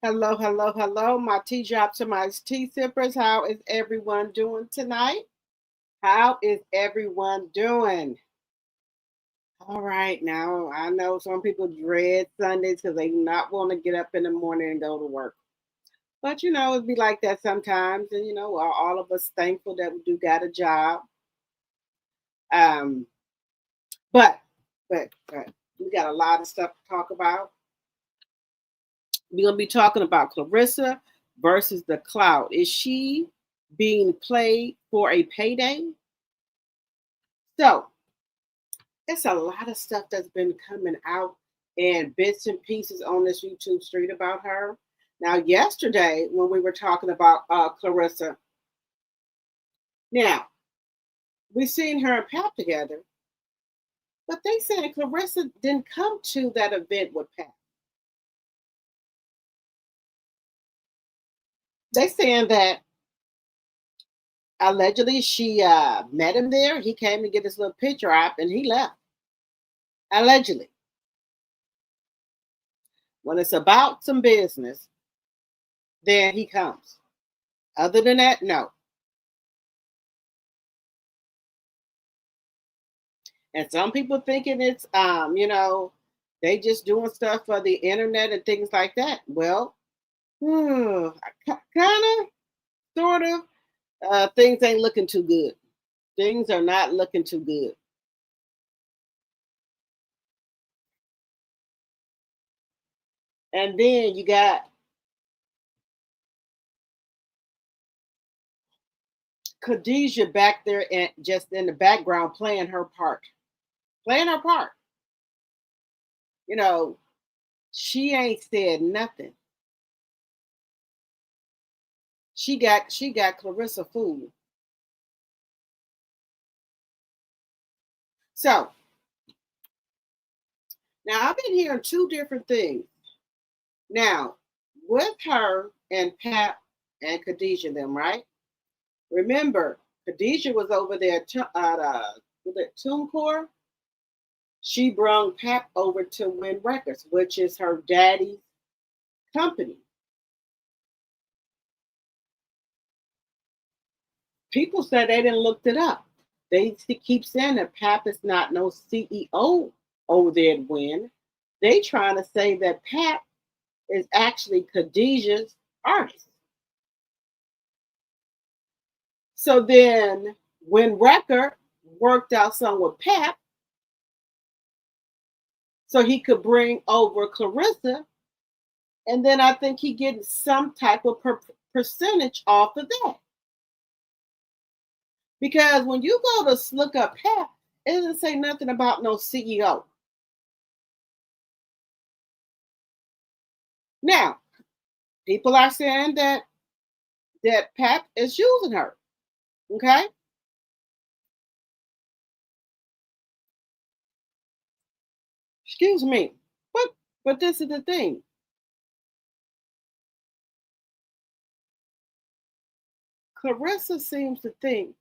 Hello, hello, hello, my tea drops and my tea sippers. How is everyone doing tonight? How is everyone doing? All right, now I know some people dread Sundays because they do not want to get up in the morning and go to work. But it'd be like that sometimes, and all of us thankful that we do got a job. Um, but we got a lot of stuff to talk about. We're gonna be talking about Clarissa versus the Clout. Is she being played for a payday? So it's a lot of stuff that's been coming out and bits and pieces on this YouTube street about her. Now, yesterday when we were talking about Clarissa, now we seen her and Pat together, but they said Clarissa didn't come to that event with Pat. They saying that allegedly she met him there. He came to get his little picture op and he left. Allegedly. When it's about some business, then he comes. Other than that, no. And some people thinking it's they just doing stuff for the internet and things like that. Well, kind of, sort of. Things ain't looking too good. Things are not looking too good. And then you got Khadijah back there and just in the background playing her part. Playing her part. You know, she ain't said nothing. She got Clarissa fooled. So now I've been hearing two different things. Now, with her and Pat and Khadijah, them, right? Remember, Khadijah was over there with the TuneCore. She brung Pat over to Win Records, which is her daddy's company. People said they didn't look it up. They keep saying that Pap is not no CEO over there at Win. They trying to say that Pap is actually Khadijah's artist. So then when Record worked out something with Pap, so he could bring over Clarissa, and then I think he getting some type of percentage off of that. Because when you go to look up Pap, it doesn't say nothing about no CEO. Now, people are saying that Pap is using her. Okay. Excuse me. But this is the thing. Clarissa seems to think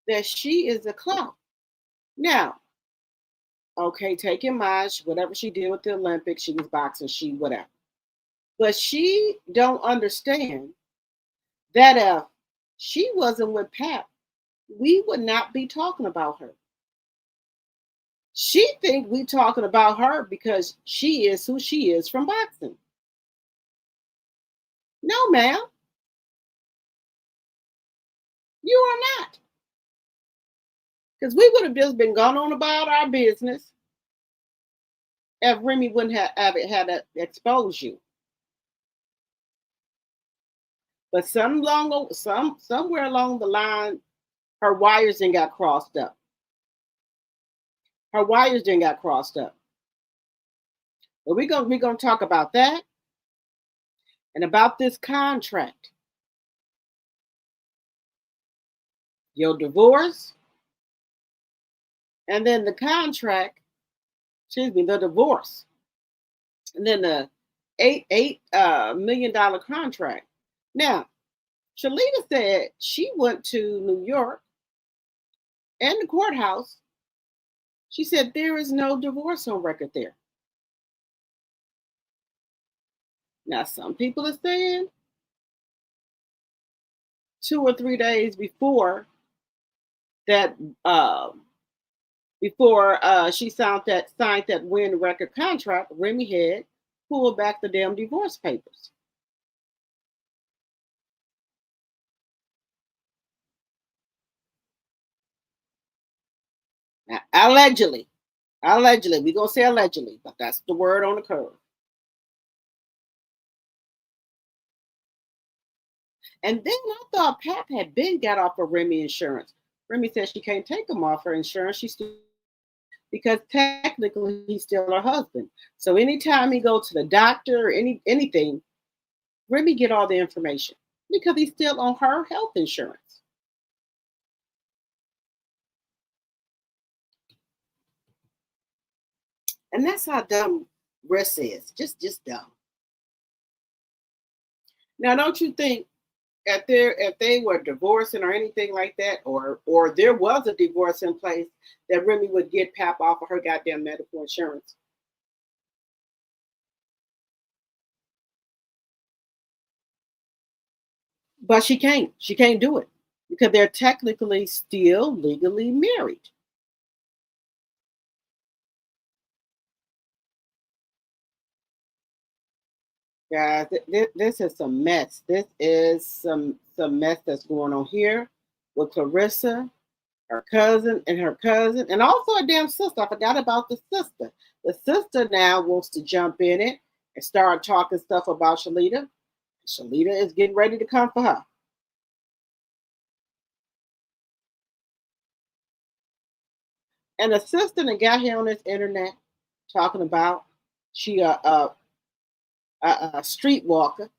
that she is a clown. Now, okay, take in mind whatever she did with the Olympics, she was boxing, she whatever. But she don't understand that if she wasn't with Pat, we would not be talking about her. She think we talking about her because she is who she is from boxing. No, ma'am, you are not. Because we would have just been gone on about our business if Remy wouldn't have it had to expose you. But somewhere along the line, her wires didn't got crossed up. Her wires didn't got crossed up. But we're gonna talk about that and about this contract. Your divorce, and then the contract, excuse me, the divorce, and then the $8 million contract. Now, Shalita said she went to New York and the courthouse. She said there is no divorce on record there. Now, some people are saying 2 or 3 days that um, before she signed that win record contract, Remy had pulled back the damn divorce papers. Now, allegedly, we're gonna say allegedly, but that's the word on the curve. And then I thought Pap had been got off of Remy insurance. Remy said she can't take him off her insurance. She still because technically he's still her husband. So anytime he go to the doctor or anything, Remy get all the information because he's still on her health insurance. And that's how dumb Riss is. Just dumb. Now, don't you think if they were divorcing or anything like that, or there was a divorce in place, that Remy would get Pap off of her goddamn medical insurance? But she can't. She can't do it because they're technically still legally married. Guys, this is some mess. This is some mess that's going on here with Clarissa, her cousin, and also a damn sister. I forgot about the sister. The sister now wants to jump in it and start talking stuff about Shalita. Shalita is getting ready to come for her. And the sister that got here on this internet talking about she a streetwalker.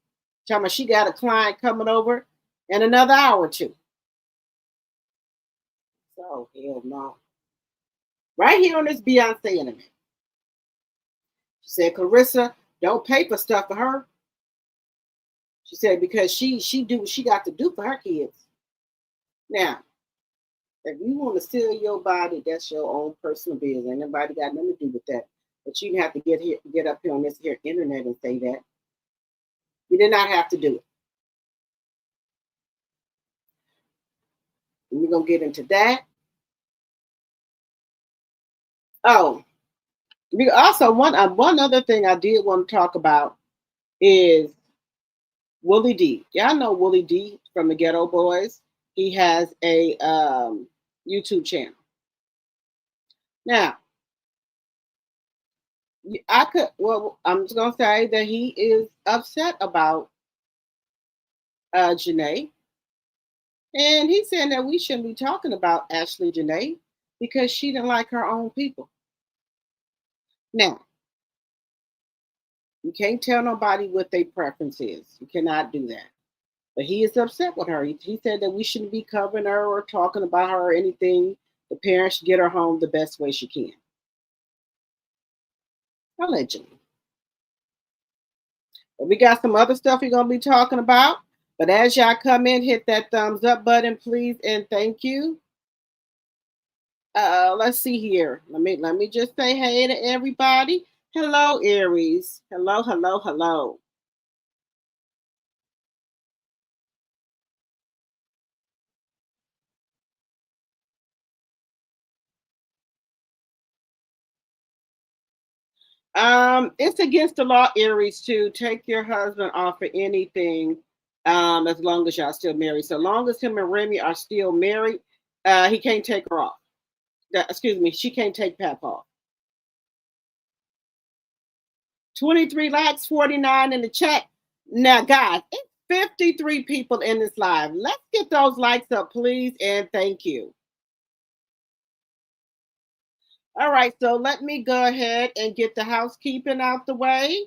Talking about she got a client coming over in another hour or two. So hell no. Right here on this Beyonce internet. She said, Clarissa, don't pay for stuff for her. She said because she do what she got to do for her kids. Now, if you want to sell your body, that's your own personal business. Ain't nobody got nothing to do with that. But you didn't have to get up here on this here internet and say that. You did not have to do it. And we're gonna get into that. Oh, we also one other thing I did want to talk about is Willie D. Y'all know Willie D from the Ghetto Boys. He has a YouTube channel. Now, I'm just gonna say that he is upset about Janae, and he's saying that we shouldn't be talking about Ashley Janae because she didn't like her own people. Now, you can't tell nobody what their preference is. You cannot do that. But he is upset with her. He said that we shouldn't be covering her or talking about her or anything. The parents should get her home the best way she can. Allegedly. But we got some other stuff we're going to be talking about. But as y'all come in, hit that thumbs up button, please, and thank you. Let's see here. Let me just say hey to everybody. Hello, Aries. Hello, hello, hello. It's against the law, Aries, to take your husband off for anything, as long as y'all still married. So long as him and Remy are still married, he can't take her off. Excuse me, she can't take Pap off. 23 likes, 49 in the chat. Now, guys, it's 53 people in this live. Let's get those likes up, please, and thank you. All right, so let me go ahead and get the housekeeping out the way.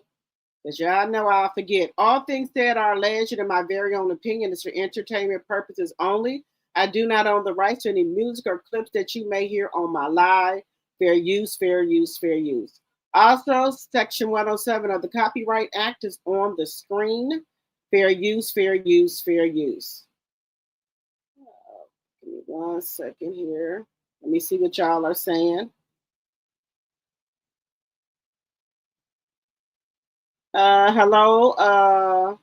Because y'all know I'll forget. All things said are alleged in my very own opinion. It's for entertainment purposes only. I do not own the rights to any music or clips that you may hear on my live. Fair use, fair use, fair use. Also, Section 107 of the Copyright Act is on the screen. Fair use, fair use, fair use. Give me 1 second here. Let me see what y'all are saying. Hello,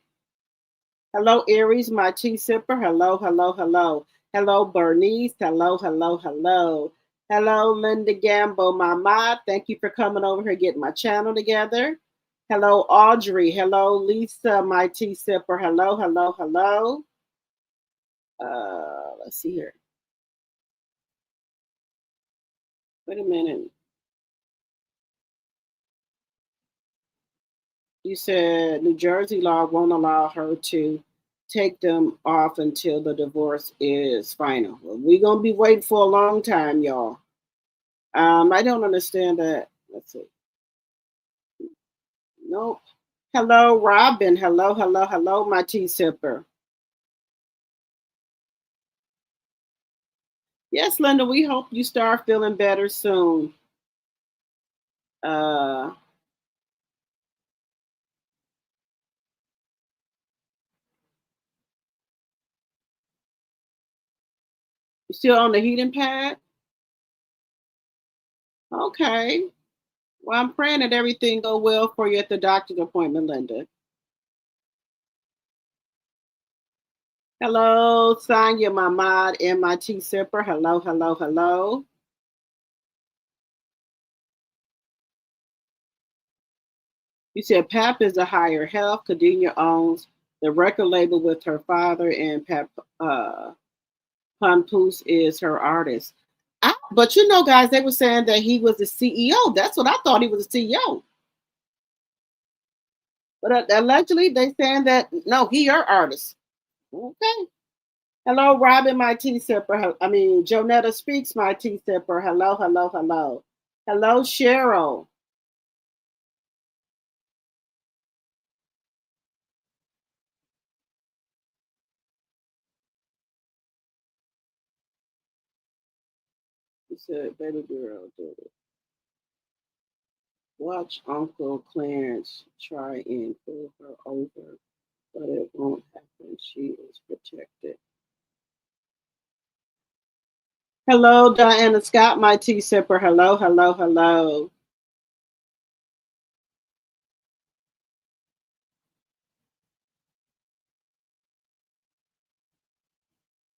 hello, Aries, my tea sipper. Hello, hello, hello. Hello, Bernice. Hello, hello, hello. Hello, Linda Gambo, my mod. Thank you for coming over here, getting my channel together. Hello, Audrey. Hello, Lisa, my tea sipper. Hello, hello, hello. Let's see here. Wait a minute. You said New Jersey law won't allow her to take them off until the divorce is final. Well, we're gonna be waiting for a long time, y'all. I don't understand that. Let's see. Nope. Hello, Robin. Hello, hello, hello, my tea sipper. Yes, Linda, we hope you start feeling better soon. Uh, you still on the heating pad? Okay. Well, I'm praying that everything go well for you at the doctor's appointment, Linda. Hello, Sonia, my mod, and my tea sipper. Hello, hello, hello. You said Pap is a higher health. Cadena owns the record label with her father, and Pap Papoose is her artist. But you know, guys, they were saying that he was the CEO. That's what I thought, he was the CEO. But allegedly, they saying that no, he her artist. Okay. Hello, Robin, my tea sipper. I mean, Jonetta Speaks, my tea sipper. Hello, hello, hello. Hello, Cheryl. He said, baby girl, do it. Watch Uncle Clarence try and pull her over, but it won't happen. She is protected. Hello, Diana Scott, my tea sipper. Hello, hello, hello.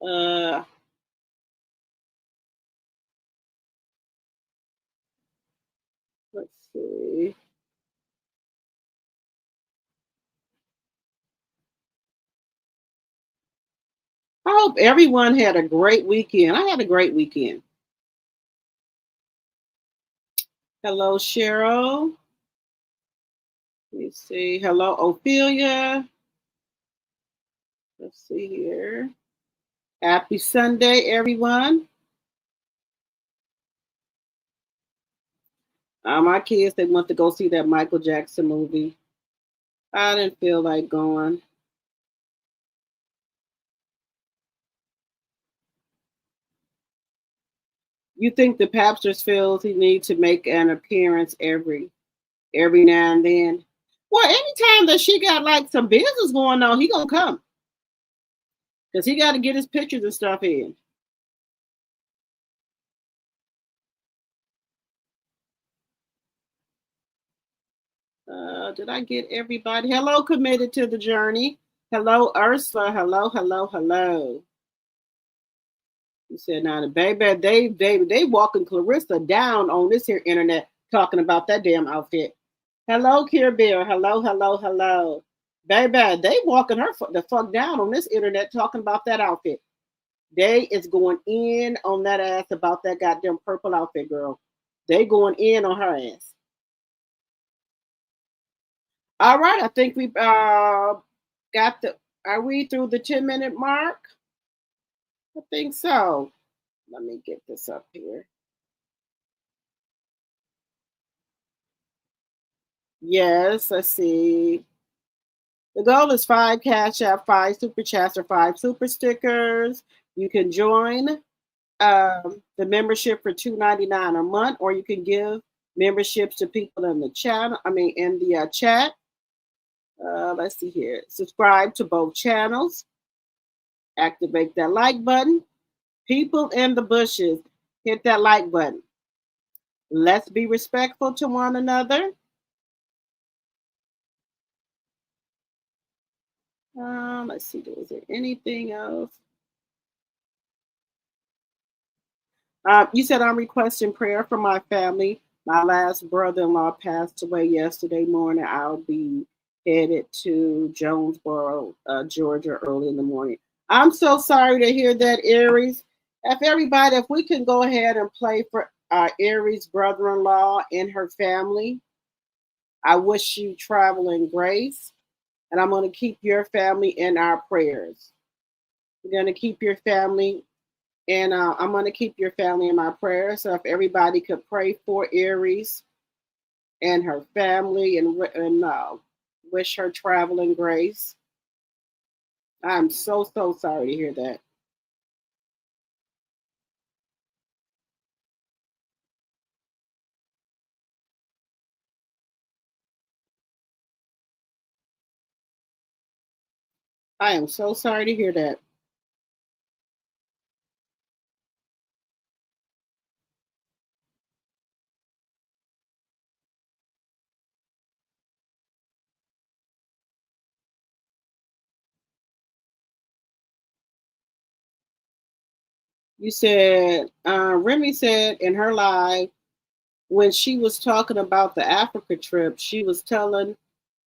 Uh, let's see. I hope everyone had a great weekend. I had a great weekend. Hello, Cheryl. Let me see. Hello, Ophelia. Let's see here. Happy Sunday, everyone. My kids, they want to go see that Michael Jackson movie. I didn't feel like going. You think the Papsters feels he needs to make an appearance every now and then? Well, anytime that she got like some business going on, he gonna come because he got to get his pictures and stuff in. Did I get everybody? Hello, committed to the journey. Hello, Ursula. Hello, hello, hello. You said now the they walking Clarissa down on this here internet talking about that damn outfit. Hello, Kier Bear. Hello, hello, hello. Baby, they walking her the fuck down on this internet talking about that outfit. They is going in on that ass about that goddamn purple outfit, girl. They going in on her ass. All right, I think we got the. Are we through the 10-minute mark? I think so. Let me get this up here. Yes, let's see. The goal is 5 Cash App, 5 Super Chats, or 5 Super Stickers. You can join the membership for $2.99 a month, or you can give memberships to people in the channel. I mean, in the chat. Let's see here. Subscribe to both channels. Activate that like button. People in the bushes, hit that like button. Let's be respectful to one another. Let's see, was there anything else? You said I'm requesting prayer for my family. My last brother-in-law passed away yesterday morning. I'll be headed to Jonesboro, Georgia, early in the morning. I'm so sorry to hear that, Aries. If we can go ahead and play for Aries' brother-in-law and her family, I wish you traveling grace, and I'm going to keep your family in our prayers. We're going to keep your family, and I'm going to keep your family in my prayers. So if everybody could pray for Aries and her family and wish her traveling grace. I'm so sorry to hear that. I am so sorry to hear that. You said, Remy said in her live, when she was talking about the Africa trip, she was telling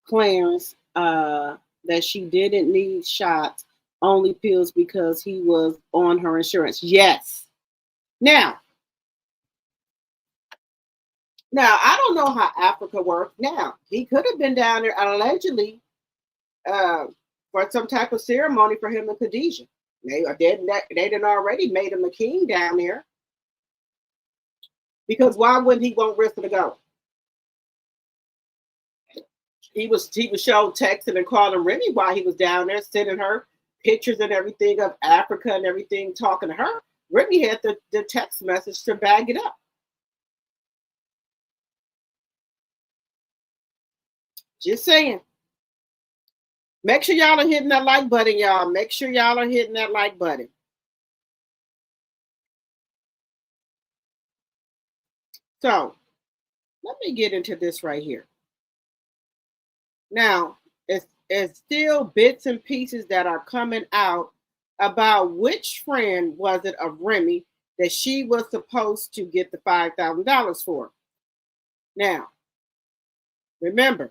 Clarence that she didn't need shots, only pills because he was on her insurance. Yes. Now, I don't know how Africa works. Now, he could have been down there allegedly uh, for some type of ceremony for him and Khadijah. They didn't already made him a king down there. Because why wouldn't he want Rissa to go? He was showing texting and calling Remy while he was down there, sending her pictures and everything of Africa and everything, talking to her. Remy had the text message to back it up. Just saying. Make sure y'all are hitting that like button, y'all. Make sure y'all are hitting that like button. So, let me get into this right here. Now, it's still bits and pieces that are coming out about which friend was it of Remy that she was supposed to get the $5,000 for. Now, remember,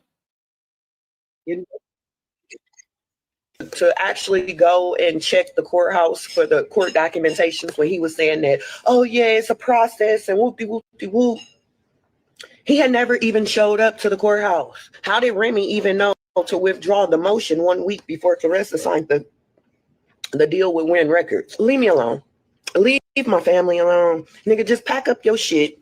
to actually go and check the courthouse for the court documentations when he was saying that, oh yeah, it's a process and whoop-de-whoop-de-whoop. He had never even showed up to the courthouse. How did Remy even know to withdraw the motion 1 week before Clarissa signed the deal with Win Records? Leave me alone. Leave my family alone. Nigga, just pack up your shit,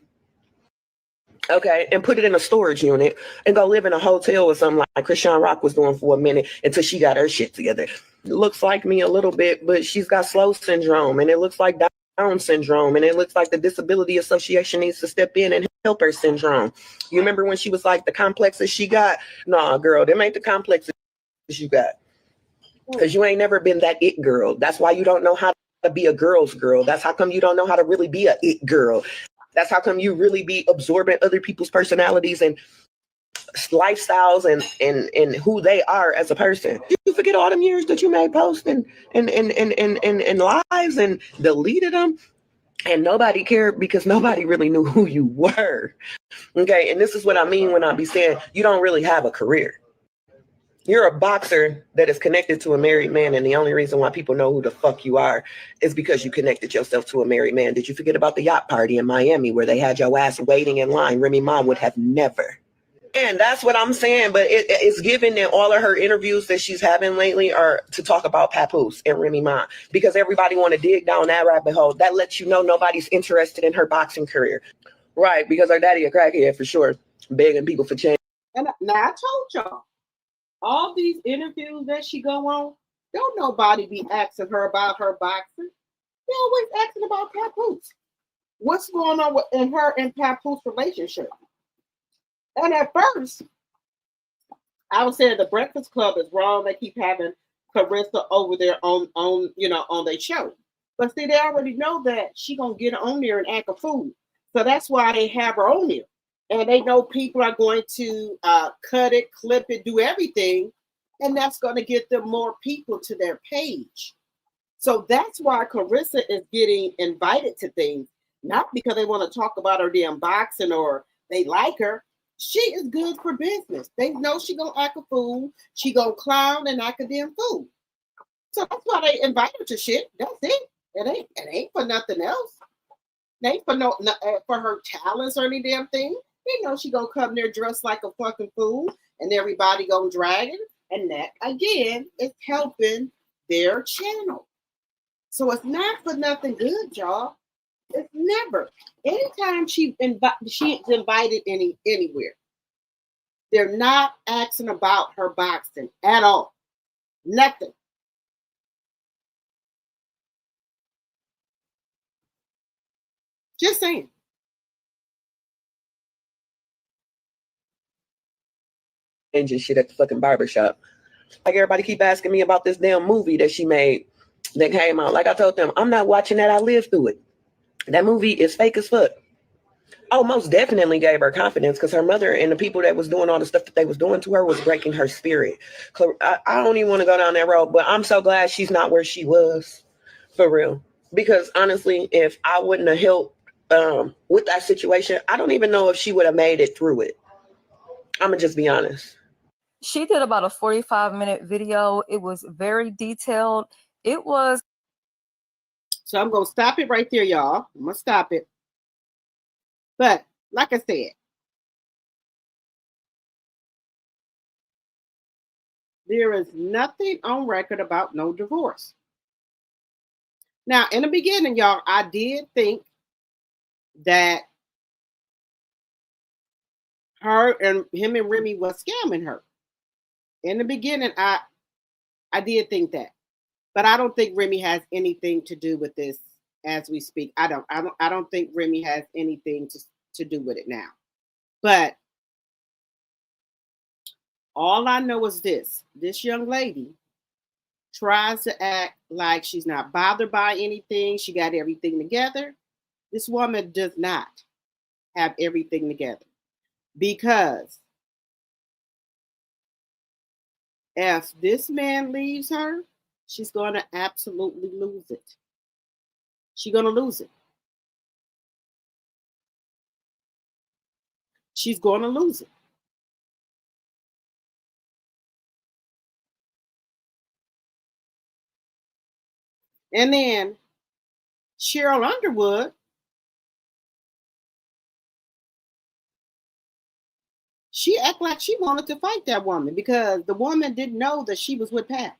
okay, and put it in a storage unit and go live in a hotel or something like Krishan Rock was doing for a minute until she got her shit together. It looks like me a little bit, but she's got slow syndrome, and it looks like Down syndrome, and it looks like the Disability Association needs to step in and help her syndrome. You remember when she was like, the complexes she got? Nah, girl, them ain't the complexes you got. Because you ain't never been that it girl. That's why you don't know how to be a girl's girl. That's how come you don't know how to really be a it girl. That's how come you really be absorbing other people's personalities and lifestyles and who they are as a person. You forget all them years that you made posts and lives and deleted them, and nobody cared because nobody really knew who you were. Okay, and this is what I mean when I be saying you don't really have a career. You're a boxer that is connected to a married man, and the only reason why people know who the fuck you are is because you connected yourself to a married man. Did you forget about the yacht party in Miami where they had your ass waiting in line? Remy Ma would have never. And that's what I'm saying. But it's given that all of her interviews that she's having lately are to talk about Papoose and Remy Ma, because everybody want to dig down that rabbit hole. That lets you know nobody's interested in her boxing career. Right, because her daddy a crackhead for sure, begging people for change. And now I told y'all, all these interviews that she go on, don't nobody be asking her about her boxing. They always asking about Papoose. What's going on in her and Papoose relationship? And at first, I was saying the Breakfast Club is wrong. They keep having Clarissa over there on their show. But see, they already know that she gonna get on there and act a fool. So that's why they have her on there. And they know people are going to cut it, clip it, do everything and that's going to get them more people to their page. So that's why Clarissa is getting invited to things, not because they want to talk about her damn boxing or they like her. She is good for business. They know she gonna act a fool. She gonna clown and act a damn fool. So that's why they invite her to shit. That's it. It ain't for nothing else. It ain't for for her talents or any damn thing. They know she gonna come there dressed like a fucking fool, and everybody gonna drag her. And that again is helping their channel. So it's not for nothing good, y'all. It's never. Anytime she's invited anywhere, they're not asking about her boxing at all. Nothing. Just saying. And just shit at the fucking barbershop. Like everybody keep asking me about this damn movie that she made that came out. Like I told them, I'm not watching that. I lived through it. That movie is fake as fuck. Oh, most definitely gave her confidence because her mother and the people that was doing all the stuff that they was doing to her was breaking her spirit. I don't even want to go down that road, but I'm so glad she's not where she was, for real. Because honestly, if I wouldn't have helped with that situation, I don't even know if she would have made it through it. I'm gonna just be honest. She did about a 45-minute video. It was very detailed. It was. So I'm gonna stop it right there, y'all. I'm gonna stop it. But like I said, there is nothing on record about no divorce. Now, in the beginning, y'all, I did think that him and Remy was scamming her. In the beginning, I did think that. But I don't think Remy has anything to do with this as we speak. I don't think Remy has anything to do with it now. But all I know is this young lady tries to act like she's not bothered by anything. She got everything together. This woman does not have everything together, because if this man leaves her, she's going to absolutely lose it. She's going to lose it. She's going to lose it. And then Cheryl Underwood, she acted like she wanted to fight that woman because the woman didn't know that she was with Pat.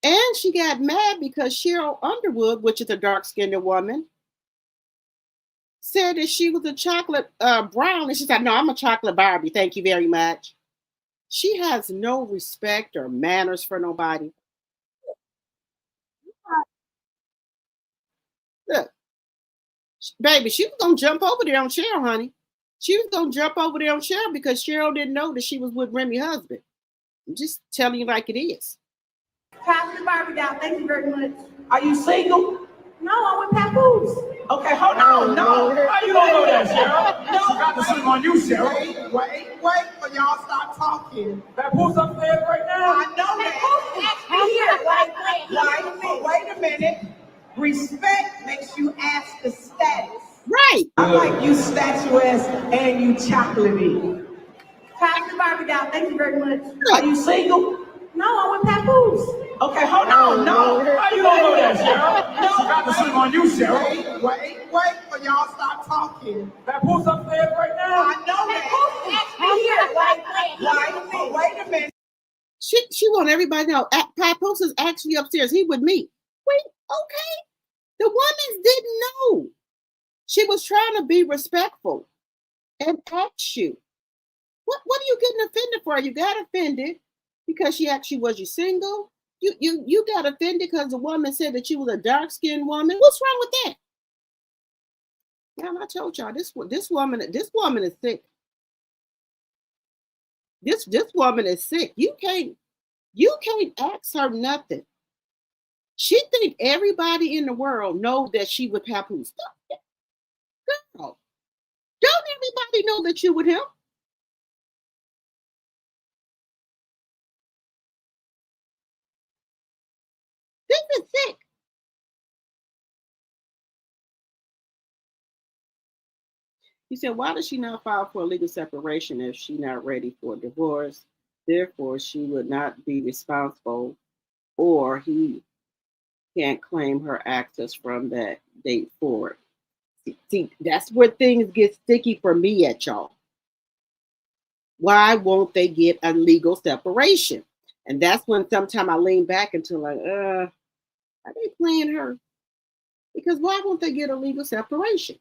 And she got mad because Cheryl Underwood, which is a dark-skinned woman, said that she was a chocolate brown. And she said, no, I'm a chocolate Barbie. Thank you very much. She has no respect or manners for nobody. Look, baby, she was going to jump over there on Cheryl, honey. She was going to jump over there on Cheryl because Cheryl didn't know that she was with Remy's husband. I'm just telling you like it is. Pass the Barbie down. Thank you very much. Are you single? No, I'm with Papoose. Okay, hold on. No. How you gonna know that, Cheryl? No. She got to sleep on you, Cheryl. Wait for y'all stop talking. Papoose upstairs right now? I know that. Wait a minute. Respect makes you ask the status. Right. I like you statuesque and you chocolatey. Pass the Barbie down. Thank you very much. Are you single? No, I'm with Papoose. Okay, hold on. No. How you gonna know that, Cheryl? No. She got to sleep on you, Cheryl. Wait for y'all stop talking. Papoose upstairs right now? I know that. Wait a minute. She want everybody to know Papoose is actually upstairs. He with me. Wait, okay. The woman didn't know. She was trying to be respectful and ask you. What are you getting offended for? You got offended because she asked you, was you single? You got offended because the woman said that you was a dark-skinned woman. What's wrong with that? Now I told y'all this woman is sick. This woman is sick. You can't ask her nothing. She think everybody in the world know that she with Papoose. Girl, don't everybody know that you with him? This is sick. He said, why does she not file for a legal separation if she's not ready for a divorce? Therefore, she would not be responsible, or he can't claim her access from that date forward. See, that's where things get sticky for me at y'all. Why won't they get a legal separation? And that's when sometimes I lean back into like, are they playing her? Because why won't they get a legal separation?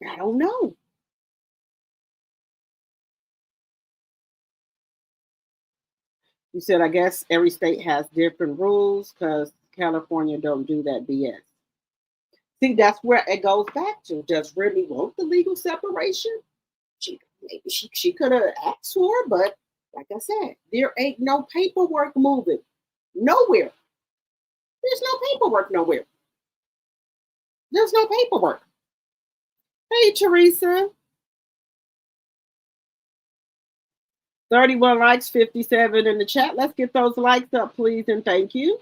I don't know. You said, I guess every state has different rules because California don't do that BS. See, that's where it goes back to. Does Remy want the legal separation? Maybe she could have asked for it, but like I said, there ain't no paperwork moving nowhere. There's no paperwork nowhere. There's no paperwork. Hey, Teresa. 31 likes, 57 in the chat. Let's get those likes up, please, and thank you.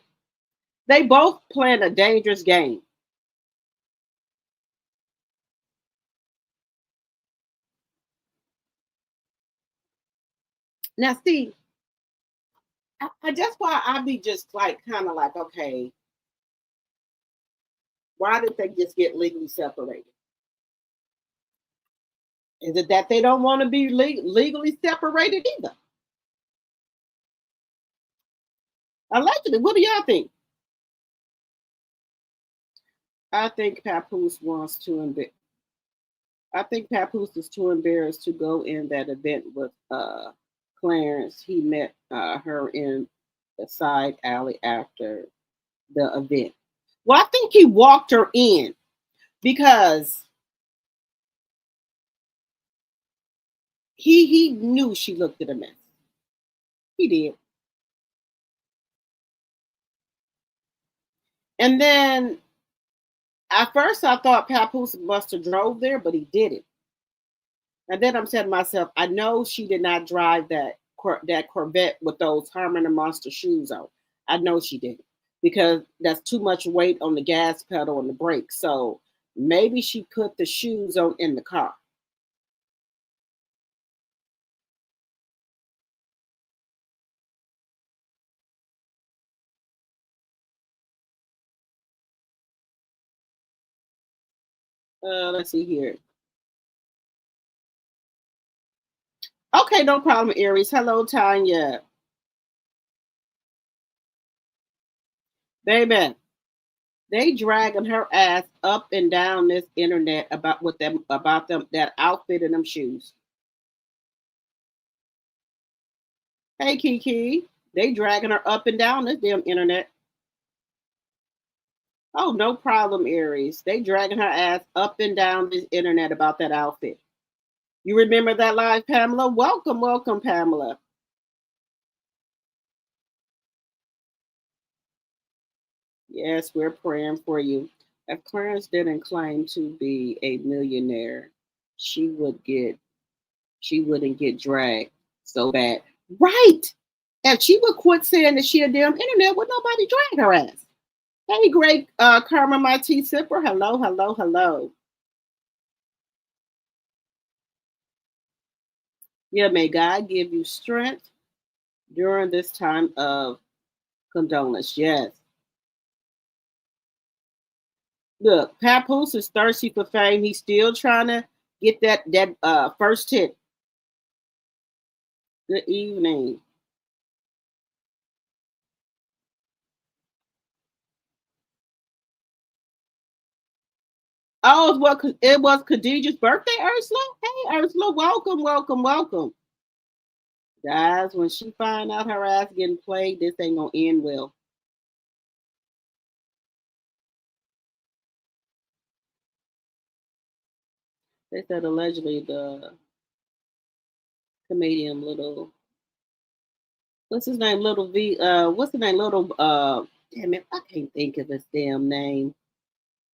They both playing a dangerous game. Now, see, that's why I be just like, kind of like, okay, why did they just get legally separated? Is it that they don't want to be legally separated either? Allegedly, what do y'all think? I think Papoose wants to I think Papoose is too embarrassed to go in that event with Clarence. He met her in the side alley after the event. Well, I think he walked her in because he knew she looked at a mess. He did. And then at first I thought Papoose must have drove there, but he didn't. And then I'm saying to myself, I know she did not drive that Corvette with those Herman and Monster shoes on. I know she didn't, because that's too much weight on the gas pedal and the brake. So maybe she put the shoes on in the car. Let's see here. Okay, no problem, Aries. Hello, Tanya. Baby, they dragging her ass up and down this internet about that outfit and them shoes. Hey, Kiki, they dragging her up and down this damn internet. Oh, no problem, Aries. They dragging her ass up and down this internet about that outfit. You remember that live, Pamela? Welcome, welcome, Pamela. Yes, we're praying for you. If Clarence didn't claim to be a millionaire, she wouldn't get dragged so bad. Right. If she would quit saying that she a damn internet, would nobody drag her ass? Hey, great Karma, my tea sipper. Hello, hello, hello. Yeah, may God give you strength during this time of condolence. Yes. Look, Papoose is thirsty for fame. He's still trying to get that first hit. Good evening. Oh, it was Khadijah's birthday, Ursula. Hey, Ursula, welcome, welcome, welcome. Guys, when she find out her ass getting played, this ain't gonna end well. They said allegedly the comedian what's his name? Little damn it, I can't think of his damn name.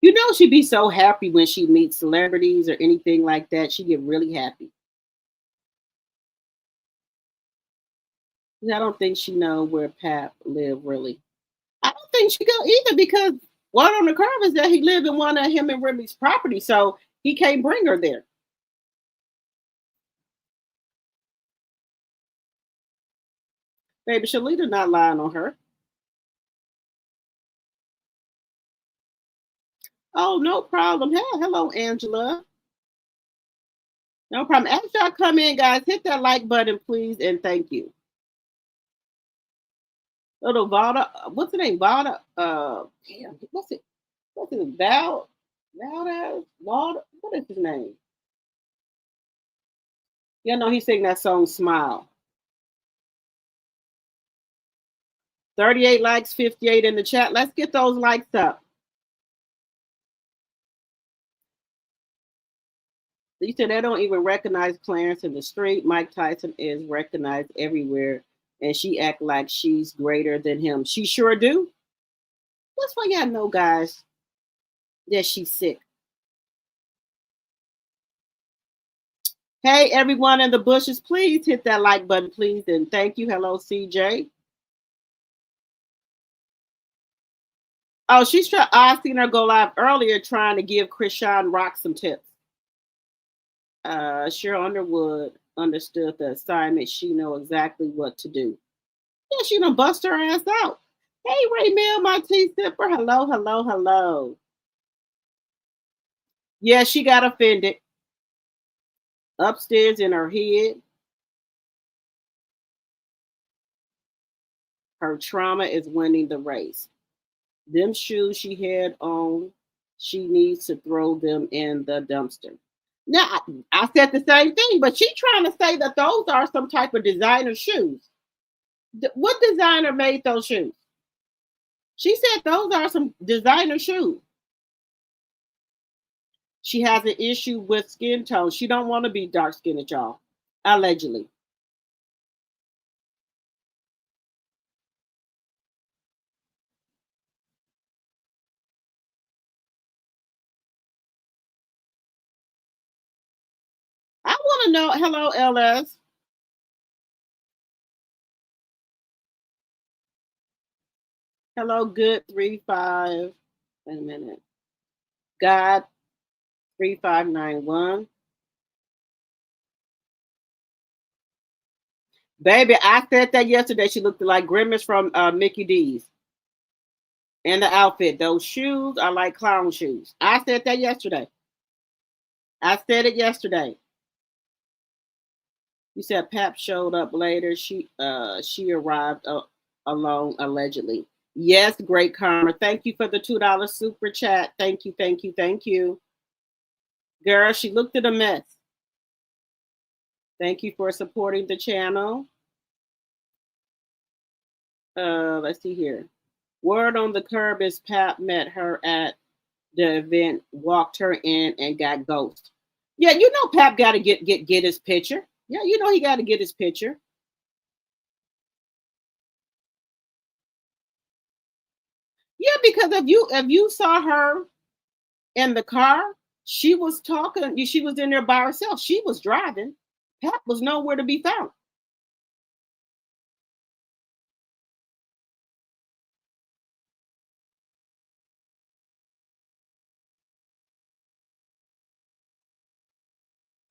You know she'd be so happy when she meets celebrities or anything like that. She get really happy. I don't think she know where Pap live really. I don't think she go either because word on the curve is that he lived in one of him and Remy's property, so he can't bring her there. Baby, Shalita not lying on her. Oh, no problem. Hey, hello, Angela. No problem. As y'all come in, guys, hit that like button, please, and thank you. Little Valda, what's the name? Valda, damn, what's it? What's it? Valda, what is his name? You know, he sang that song Smile. 38 likes, 58 in the chat. Let's get those likes up. You said they don't even recognize Clarence in the street. Mike Tyson is recognized everywhere, and she act like she's greater than him. She sure do. That's why y'all know, guys, that she's sick. Hey, everyone in the bushes, please hit that like button, please, and thank you. Hello, CJ. Oh, she's trying. I seen her go live earlier trying to give Krishan Rock some tips. Cheryl Underwood understood the assignment. She know exactly what to do. Yeah, she done bust her ass out. Hey, Ray Mill, my tea sipper. Hello, hello, hello. Yeah, she got offended. Upstairs in her head. Her trauma is winning the race. Them shoes she had on, she needs to throw them in the dumpster. Now, I said the same thing, but she's trying to say that those are some type of designer shoes. What designer made those shoes? She said those are some designer shoes. She has an issue with skin tone. She don't want to be dark skinned, y'all. Allegedly. I want to know. Hello, LS. Hello, good 35. Wait a minute. God 3591. Baby, I said that yesterday. She looked like Grimace from Mickey D's. And the outfit. Those shoes are like clown shoes. I said that yesterday. I said it yesterday. You said Pap showed up later. She arrived alone allegedly. Yes, great karma. Thank you for the $2 super chat. Thank you, thank you, thank you. Girl, she looked at a mess. Thank you for supporting the channel. Let's see here. Word on the curb is Pap met her at the event, walked her in, and got ghosted. Yeah, you know Pap got to get his picture. Yeah, you know he got to get his picture. Yeah, because if you saw her in the car, she was talking. She was in there by herself. She was driving. Pap was nowhere to be found.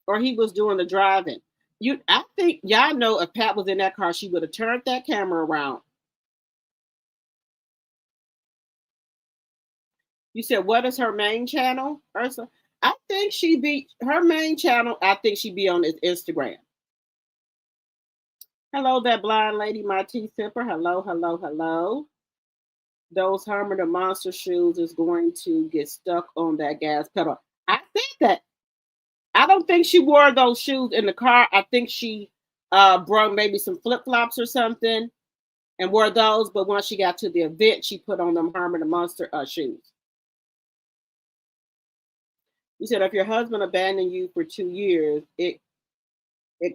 Or he was doing the driving. I think y'all know if Pat was in that car, she would have turned that camera around. You said, what is her main channel, Ursa? I think her main channel. I think she'd be on his Instagram. Hello, that blind lady, my tea sipper. Hello, hello, hello. Those Herman the Monster shoes is going to get stuck on that gas pedal. I said that. I don't think she wore those shoes in the car. I think she brought maybe some flip-flops or something and wore those. But once she got to the event, she put on them Herman the Monster shoes. You said if your husband abandoned you for 2 years, it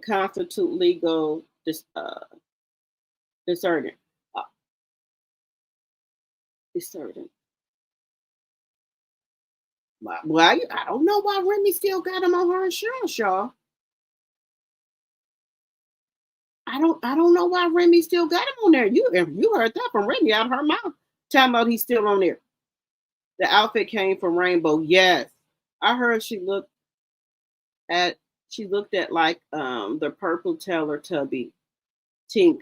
constitutes legal discernment. Discernment. Well, I don't know why Remy still got him on her insurance, y'all. I don't know why Remy still got him on there. You heard that from Remy out of her mouth. Talking about he's still on there. The outfit came from Rainbow. Yes. I heard she looked at like the purple Teletubby Tink.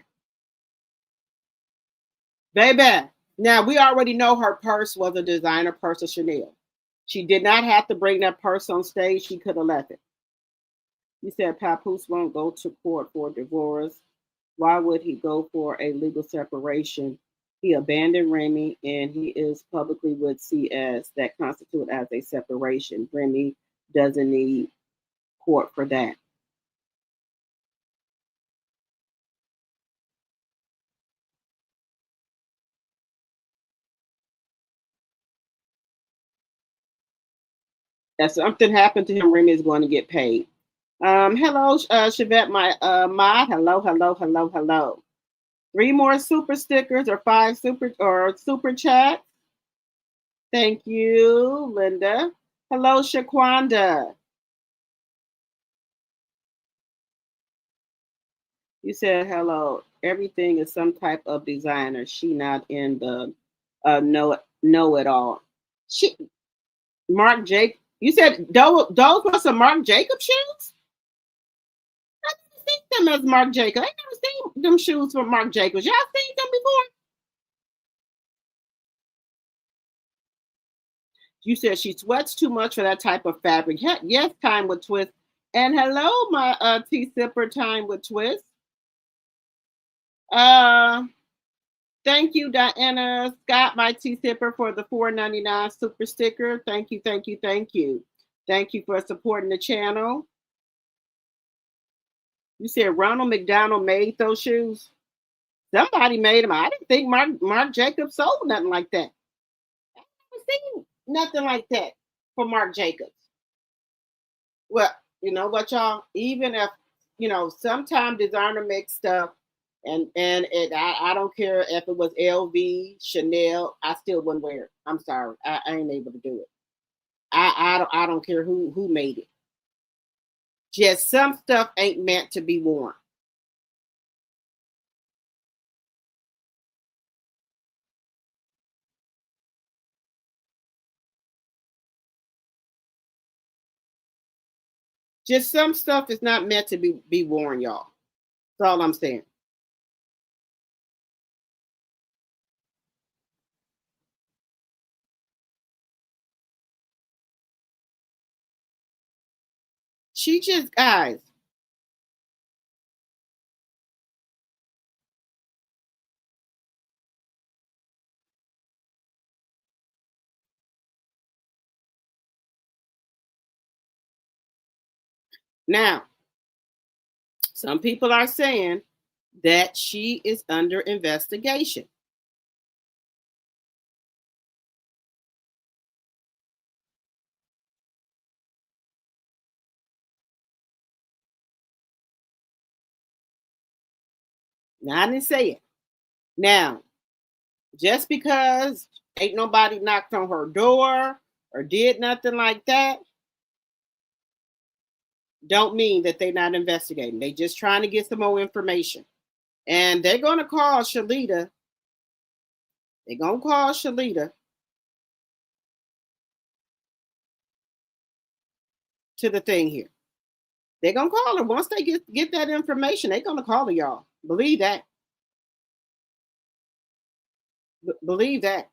Baby. Now we already know her purse was a designer purse of Chanel. She did not have to bring that purse on stage. She could have left it. You said Papoose won't go to court for divorce. Why would he go for a legal separation? He abandoned Remy and he is publicly with CS. That constitute as a separation. Remy doesn't need court for that. If something happened to him, Remy is going to get paid. Hello, Chevette, my mod. Hello. 3 more super stickers or 5 super chats. Thank you, Linda. Hello, Shaquanda. You said hello. Everything is some type of designer. She not in the know it all. She Marc Jacobs. You said those were some Marc Jacobs shoes? I didn't see them as Marc Jacobs. I never seen them shoes from Marc Jacobs. Y'all seen them before? You said she sweats too much for that type of fabric. Yes, time with twist. And hello, my tea sipper, time with twist. Thank you, Diana Scott, my tea sipper, for the $4.99 super sticker. Thank you. Thank you for supporting the channel. You said Ronald McDonald made those shoes. Somebody made them. I didn't think Marc Jacobs sold nothing like that. I never seen nothing like that for Marc Jacobs. Well, you know what, y'all? Even if, sometimes designer makes stuff and I don't care if it was LV, Chanel, I still wouldn't wear it. I'm sorry. I ain't able to do it. I don't care who made it. Just some stuff ain't meant to be worn. Just some stuff is not meant to be worn, y'all. That's all I'm saying. She just, guys. Now, some people are saying that she is under investigation. Now, I didn't say it. Now, just because ain't nobody knocked on her door or did nothing like that, don't mean that they're not investigating. They just trying to get some more information. And they're going to call Shalita. They're going to call Shalita to the thing here. They're going to call her. Once they get that information, they're going to call her, y'all. Believe that. Believe that.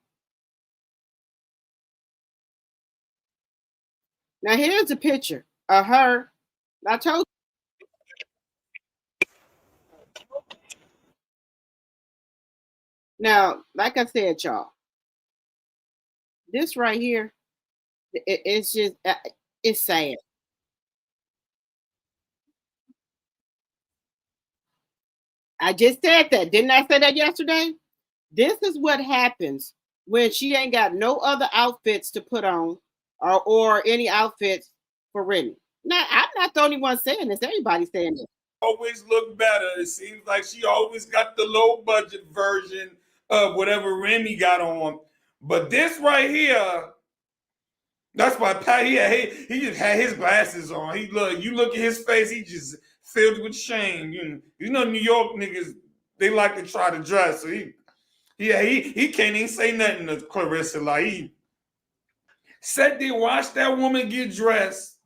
Now, here's a picture of her. I told you. Now, like I said, y'all, this right here, it's just, it's sad. I just said that. Didn't I say that yesterday? This is what happens when she ain't got no other outfits to put on or any outfits for Remy. Now, I'm not the only one saying this. Everybody's saying this. Always look better. It seems like she always got the low budget version of whatever Remy got on. But this right here, that's why Pat, he just had his glasses on. You look at his face, he just filled with shame. You know, New York niggas, they like to try to dress. So he can't even say nothing to Clarissa. Like, he sat there, watched that woman get dressed,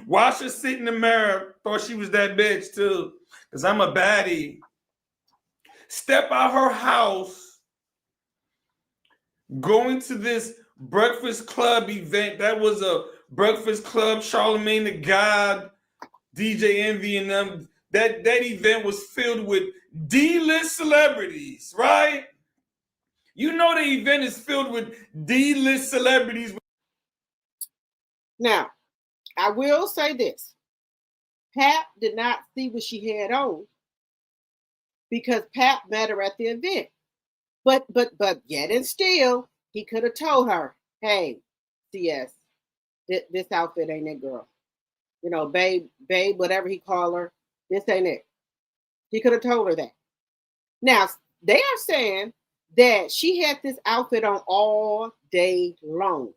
watched her sit in the mirror, thought she was that bitch too, because I'm a baddie. Step out her house, going to this Breakfast Club event. That was a Breakfast Club, Charlemagne the God, DJ Envy, and them. That event was filled with D-list celebrities, right? You know the event is filled with D-list celebrities. Now, I will say this. Pap did not see what she had on because Pap met her at the event. But yet and still, he could have told her, hey, CS, this outfit ain't it, girl. You know, babe, whatever he called her, this ain't it. He could have told her that. Now, they are saying that she had this outfit on all day long.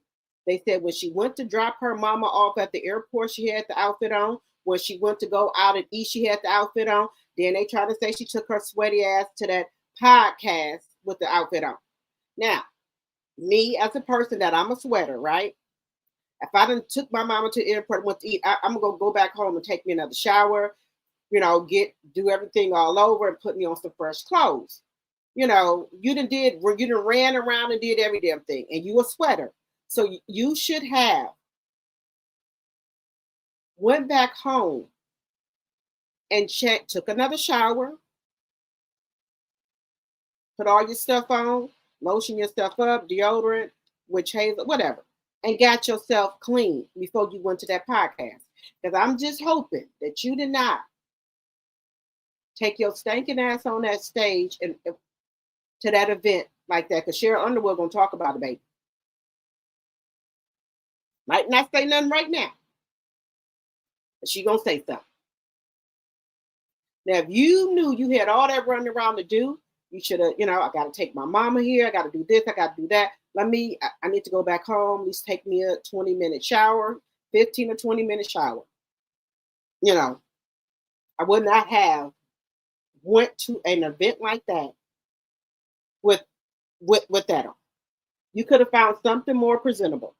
They said when she went to drop her mama off at the airport, she had the outfit on. When she went to go out and eat, she had the outfit on. Then they tried to say she took her sweaty ass to that podcast with the outfit on. Now, me as a person that I'm a sweater, right? If I done took my mama to the airport and went to eat, I'm gonna go back home and take me another shower, you know, do everything all over and put me on some fresh clothes. You know, you done ran around and did every damn thing, and you a sweater. So you should have went back home and took another shower, put all your stuff on, lotion yourself up, deodorant, witch hazel, whatever, and got yourself clean before you went to that podcast. Because I'm just hoping that you did not take your stinking ass on that stage and to that event like that. Because Cheryl Underwood gonna talk about it, baby. Might not say nothing right now, but she gonna say something. Now, if you knew you had all that running around to do, you should have, you know, I got to take my mama here. I got to do this. I got to do that. I need to go back home. At least take me a 20-minute shower, 15 or 20-minute shower. You know, I would not have went to an event like that with that on. You could have found something more presentable.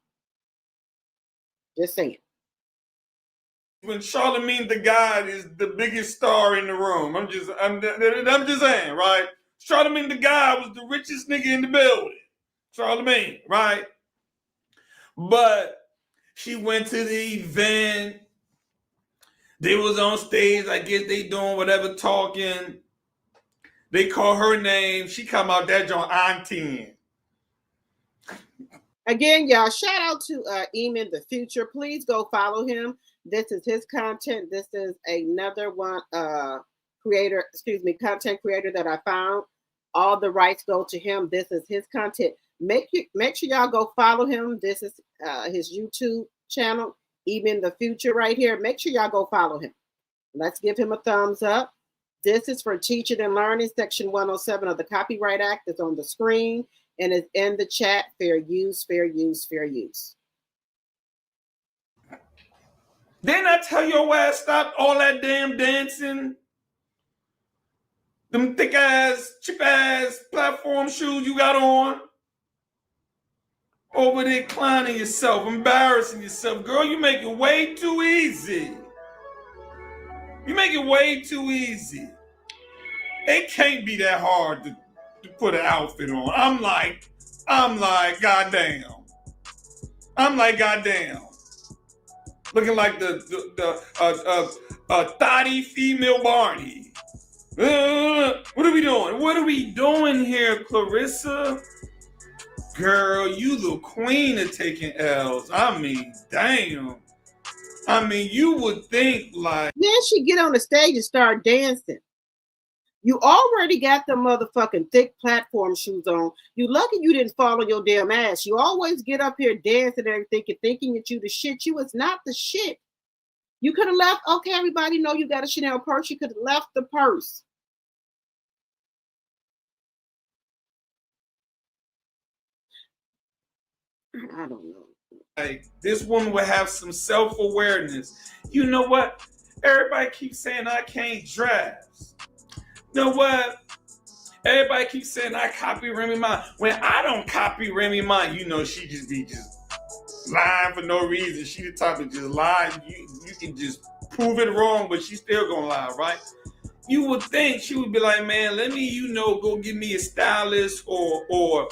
Just saying. When Charlemagne the God is the biggest star in the room, I'm just saying, right? Charlemagne the God was the richest nigga in the building. Charlemagne, right? But she went to the event. They was on stage. I guess they doing whatever talking. They call her name. She come out that joint on 10. Again, y'all, shout out to Eamon the Future. Please go follow him. This is his content. This is another one content creator that I found. All the rights go to him. This is his content. Make sure y'all go follow him. This is his YouTube channel, Eamon the Future right here. Make sure y'all go follow him. Let's give him a thumbs up. This is for teaching and learning. Section 107 of the Copyright Act is on the screen and is in the chat. Fair use, fair use, fair use. Didn't I tell your ass stop all that damn dancing? Them thick ass, cheap ass platform shoes you got on? Over there clowning yourself, embarrassing yourself. Girl, you make it way too easy. You make it way too easy. It can't be that hard to put an outfit on. I'm like, goddamn. I'm like, goddamn. Looking like the thotty female Barney. What are we doing? What are we doing here, Clarissa? Girl, you the queen of taking L's. I mean, damn. I mean, you would think like... Then she get on the stage and start dancing. You already got the motherfucking thick platform shoes on. You lucky you didn't fall on your damn ass. You always get up here dancing and everything and thinking that you the shit. You was not the shit. You could have left. Okay, everybody know you got a Chanel purse. You could have left the purse. I don't know. Like, this woman would have some self-awareness. You know what? Everybody keeps saying I can't dress. You know what? Everybody keeps saying I copy Remy Ma. When I don't copy Remy Ma, you know she just be just lying for no reason. She the type of just lie. You can just prove it wrong, but she still gonna lie, right? You would think she would be like, man, let me, go get me a stylist or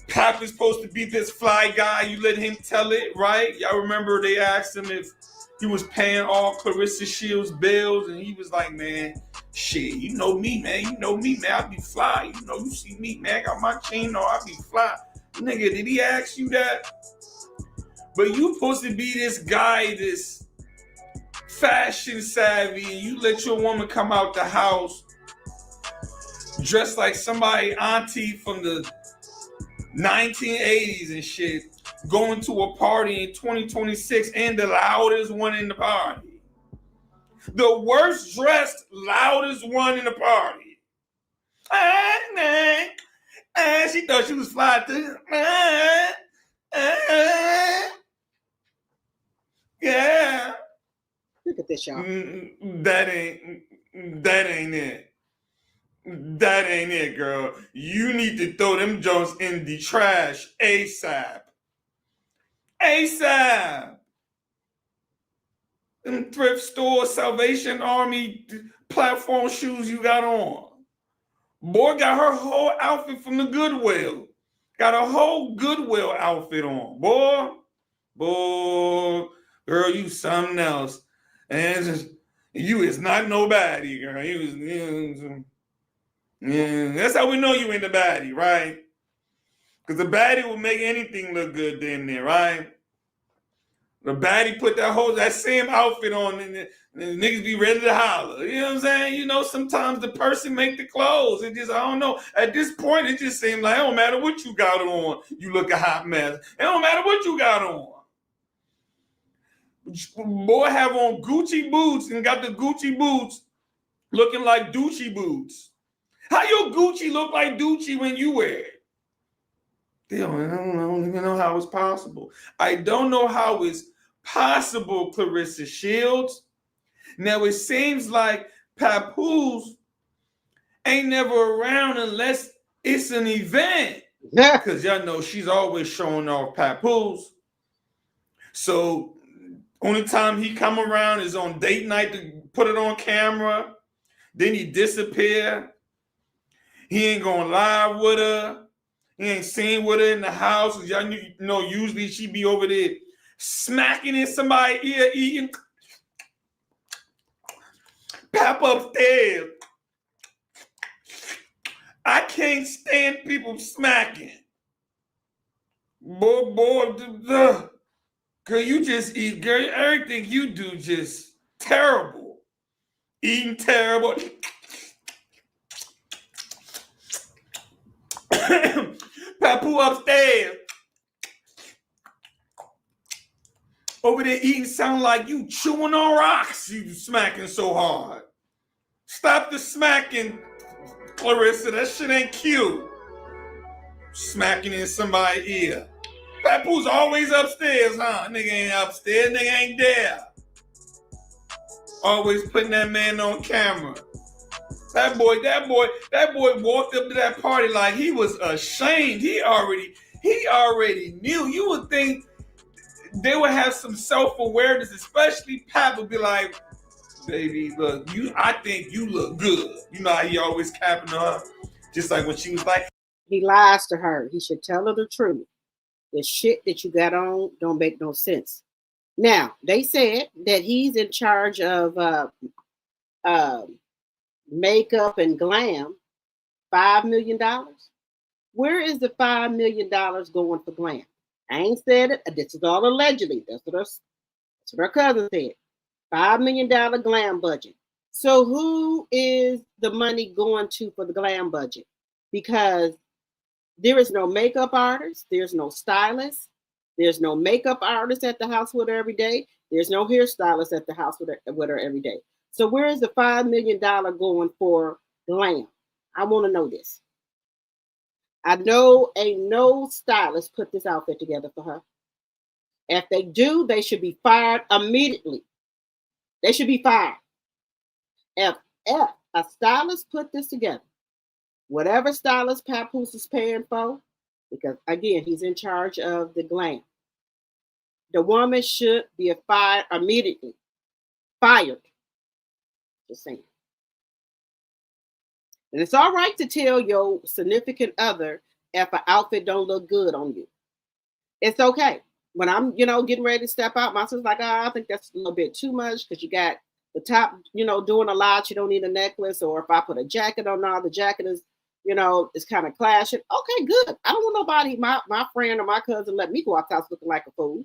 Pap is supposed to be this fly guy. You let him tell it, right? Y'all remember they asked him if he was paying all Clarissa Shields' bills, and he was like, man, shit, you know me, man. I be fly. You see me, man. I got my chain on. I be fly. Nigga, did he ask you that? But you supposed to be this guy, this fashion savvy, and you let your woman come out the house dressed like somebody auntie from the 1980s and shit, going to a party in 2026 and the loudest one in the party. The worst dressed, loudest one in the party. She thought she was fly too. Yeah. Look at this, y'all. That ain't it. That ain't it, girl. You need to throw them Jones in the trash ASAP. ASAP. Them thrift store Salvation Army platform shoes you got on. Boy got her whole outfit from the Goodwill. Got a whole Goodwill outfit on. Boy, girl, you something else. And just, you is not nobody, girl. Yeah, that's how we know you ain't the baddie, right? Because the baddie will make anything look good damn near, right? The baddie put that same outfit on and the niggas be ready to holler. You know what I'm saying? Sometimes the person make the clothes. It just, I don't know. At this point, it just seems like it don't matter what you got on, you look a hot mess. It don't matter what you got on. Boy have on Gucci boots and got the Gucci boots looking like Gucci boots. How your Gucci look like Gucci when you wear it? Damn, I don't even know how it's possible. I don't know how it's possible, Clarissa Shields. Now, it seems like Papoose ain't never around unless it's an event. Because y'all know she's always showing off Papoose. So, only time he come around is on date night to put it on camera. Then he disappear. He ain't going live with her. He ain't seen with her in the house. Y'all know usually she be over there smacking in somebody's ear, eating. Pap upstairs. I can't stand people smacking. Boy, girl, you just eat, girl, everything you do just terrible. Eating terrible. Papu upstairs. Over there eating sound like you chewing on rocks. You smacking so hard. Stop the smacking, Clarissa. That shit ain't cute. Smacking in somebody's ear. Papu's always upstairs, huh? Nigga ain't upstairs. Nigga ain't there. Always putting that man on camera. That boy walked up to that party like he was ashamed. He already knew. You would think they would have some self-awareness, especially Pat would be like, baby, look, I think you look good. You know how he always capping her? Just like when she was like, he lies to her. He should tell her the truth. The shit that you got on don't make no sense. Now, they said that he's in charge of makeup and glam. $5 million. Where is the $5 million going for glam? I ain't said it. This is all allegedly. That's what her cousin said. $5 million glam budget. So who is the money going to for the glam budget? Because there is no makeup artist. There's no stylist. There's no makeup artist at the house with her every day. There's no hairstylist at the house with her every day. So where is the $5 million going for glam? I want to know this. I know ain't no stylist put this outfit together for her. If they do, they should be fired immediately. They should be fired. If a stylist put this together, whatever stylist Papoose is paying for, because again, he's in charge of the Glam, the woman should be fired immediately. Fired. Just saying. And it's all right to tell your significant other if an outfit don't look good on you. It's okay. When I'm, getting ready to step out, my sister's like, I think that's a little bit too much because you got the top, doing a lot. You don't need a necklace. Or if I put a jacket on now, the jacket is, it's kind of clashing. Okay, good. I don't want nobody, my friend or my cousin, let me go out the house looking like a fool.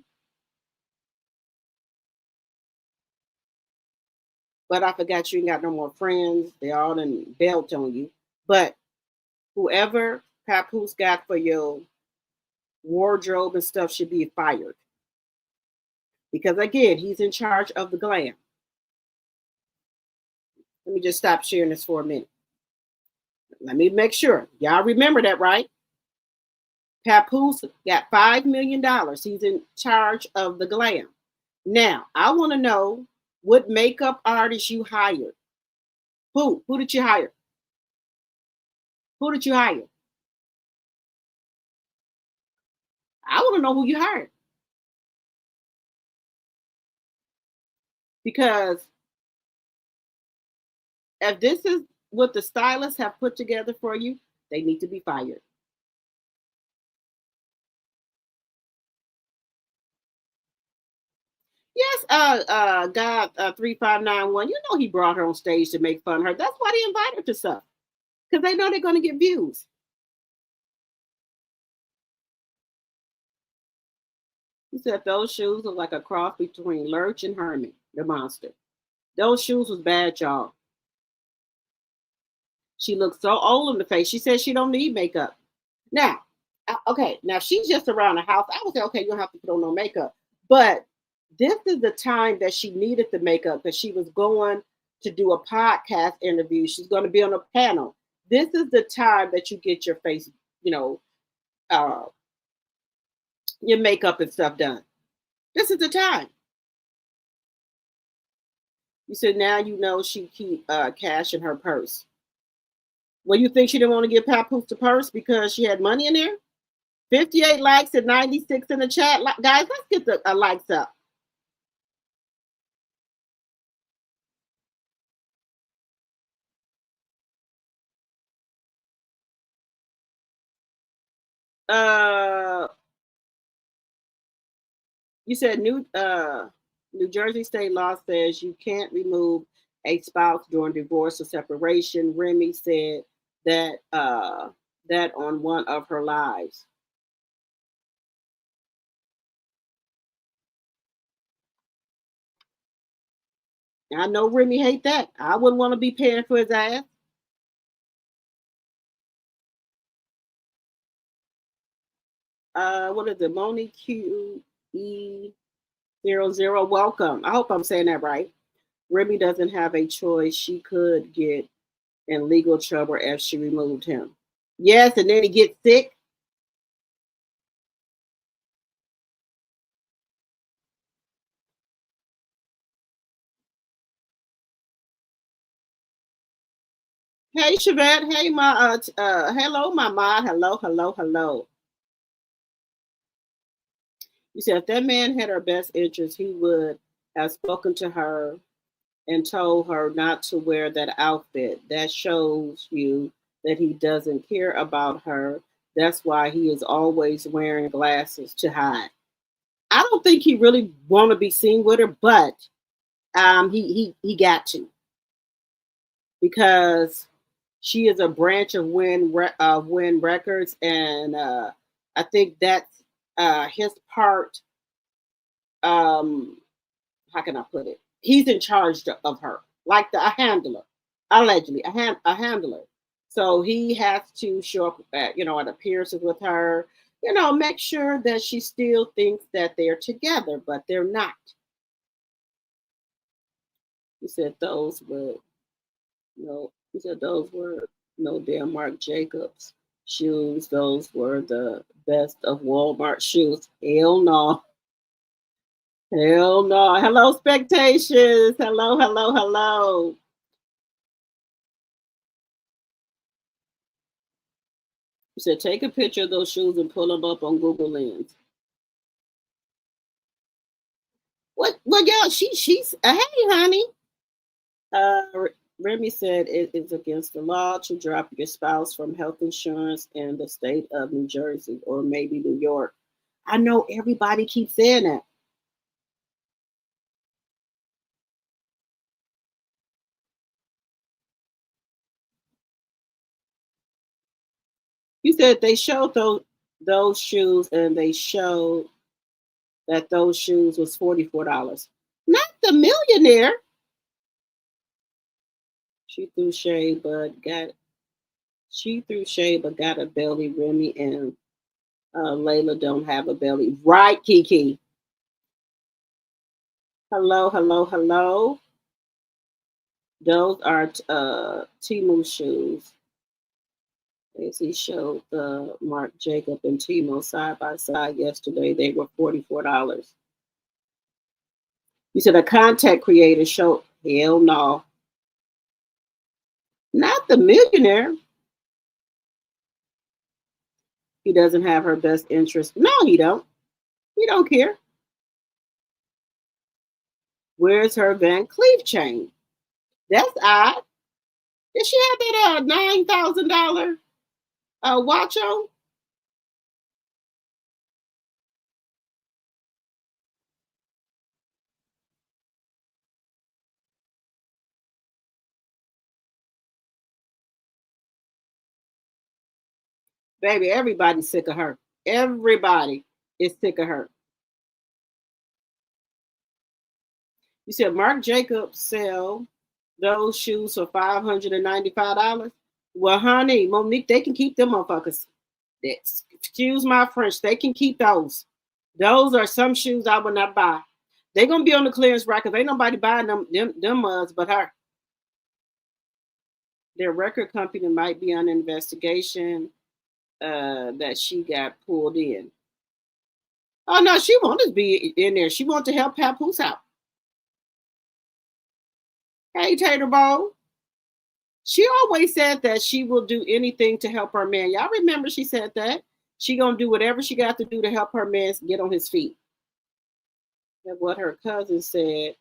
But I forgot you ain't got no more friends. They all done belt on you. But whoever Papoose got for your wardrobe and stuff should be fired. Because again, he's in charge of the Glam. Let me just stop sharing this for a minute. Let me make sure. Y'all remember that, right? Papoose got $5 million. He's in charge of the Glam. Now, I want to know what makeup artist you hired. Who? Who did you hire? Who did you hire? I want to know who you hired. Because if this is what the stylists have put together for you, they need to be fired. Yes, God 3591. You know he brought her on stage to make fun of her. That's why they invite her to stuff. Because they know they're going to get views. He said those shoes are like a cross between Lurch and Hermit, the monster. Those shoes was bad, y'all. She looked so old in the face. She said she don't need makeup. Now, okay, now she's just around the house. I would say, okay, you don't have to put on no makeup. But this is the time that she needed the makeup because she was going to do a podcast interview. She's going to be on a panel. This is the time that you get your face, your makeup and stuff done. This is the time. You said now you know she keep cash in her purse. Well, you think she didn't want to give Papoose the purse because she had money in there? 58 likes and 96 in the chat. Guys, let's get the likes up. You said New Jersey state law says you can't remove a spouse during divorce or separation. Remy said that that on one of her lives. I know Remy hate that. I wouldn't want to be paying for his ass. What is it? Moni QE00. Welcome. I hope I'm saying that right. Remy doesn't have a choice. She could get in legal trouble if she removed him. Yes, and then he gets sick. Hey, Shavette. Hey, my hello, my mod. Hello. You said if that man had her best interest, he would have spoken to her and told her not to wear that outfit. That shows you that he doesn't care about her. That's why he is always wearing glasses to hide. I don't think he really want to be seen with her, but he got to, because she is a branch of Win Records, and I think that's his part. How can I put it? He's in charge of her, like a handler, allegedly a handler. So he has to show up at appearances with her, make sure that she still thinks that they're together, but they're not. He said those were no damn Marc Jacobs shoes. Those were the best of Walmart shoes. Hell no. Hell no. Hello, spectations. Hello, hello, hello. You said take a picture of those shoes and pull them up on Google Lens. What? Well, y'all, she's. Hey, honey. Remy said it is against the law to drop your spouse from health insurance in the state of New Jersey or maybe New York. I know everybody keeps saying that. You said they showed those shoes and they showed that those shoes was $44. Not the millionaire. She threw shade, but got a belly. Remy and Layla don't have a belly. Right, Kiki. Hello, hello, hello. Those are Timu shoes. He showed Marc Jacob and Timo side by side yesterday. They were $44. You said a content creator showed. Hell no. Not the millionaire. He doesn't have her best interest. No, he don't. He don't care. Where's her Van Cleef chain? That's odd. Did she have that $9,000 watch on? Baby, everybody's sick of her. Everybody is sick of her. You said Marc Jacobs sell those shoes for $595. Well, honey, Monique, they can keep them motherfuckers. Excuse my French, they can keep those. Those are some shoes I would not buy. They're gonna be on the clearance rack because ain't nobody buying them mugs but her. Their record company might be on investigation that she got pulled in. Oh no, she wanted to be in there. She wanted to help Papoose out. Hey, Tater Bowl. She always said that she will do anything to help her man. Y'all remember she said that? She gonna do whatever she got to do to help her man get on his feet. And what her cousin said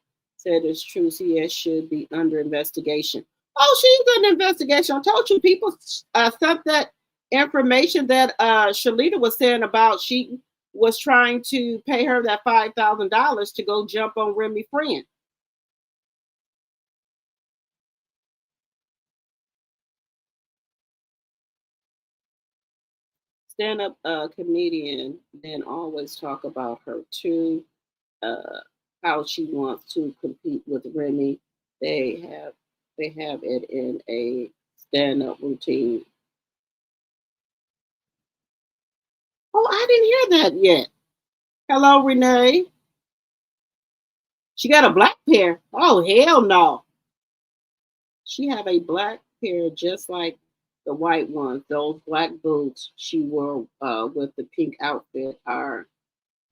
is true. CS should be under investigation. Oh, she's under investigation. I told you people sent that information that Shalita was saying about she was trying to pay her that $5,000 to go jump on Remy friend. Stand-up comedian then always talk about her too, how she wants to compete with Remy. They have it in a stand-up routine. Oh, I didn't hear that yet. Hello, Renee. She got a black pair. Oh, hell no. She have a black pair just like the white ones. Those black boots she wore with the pink outfit are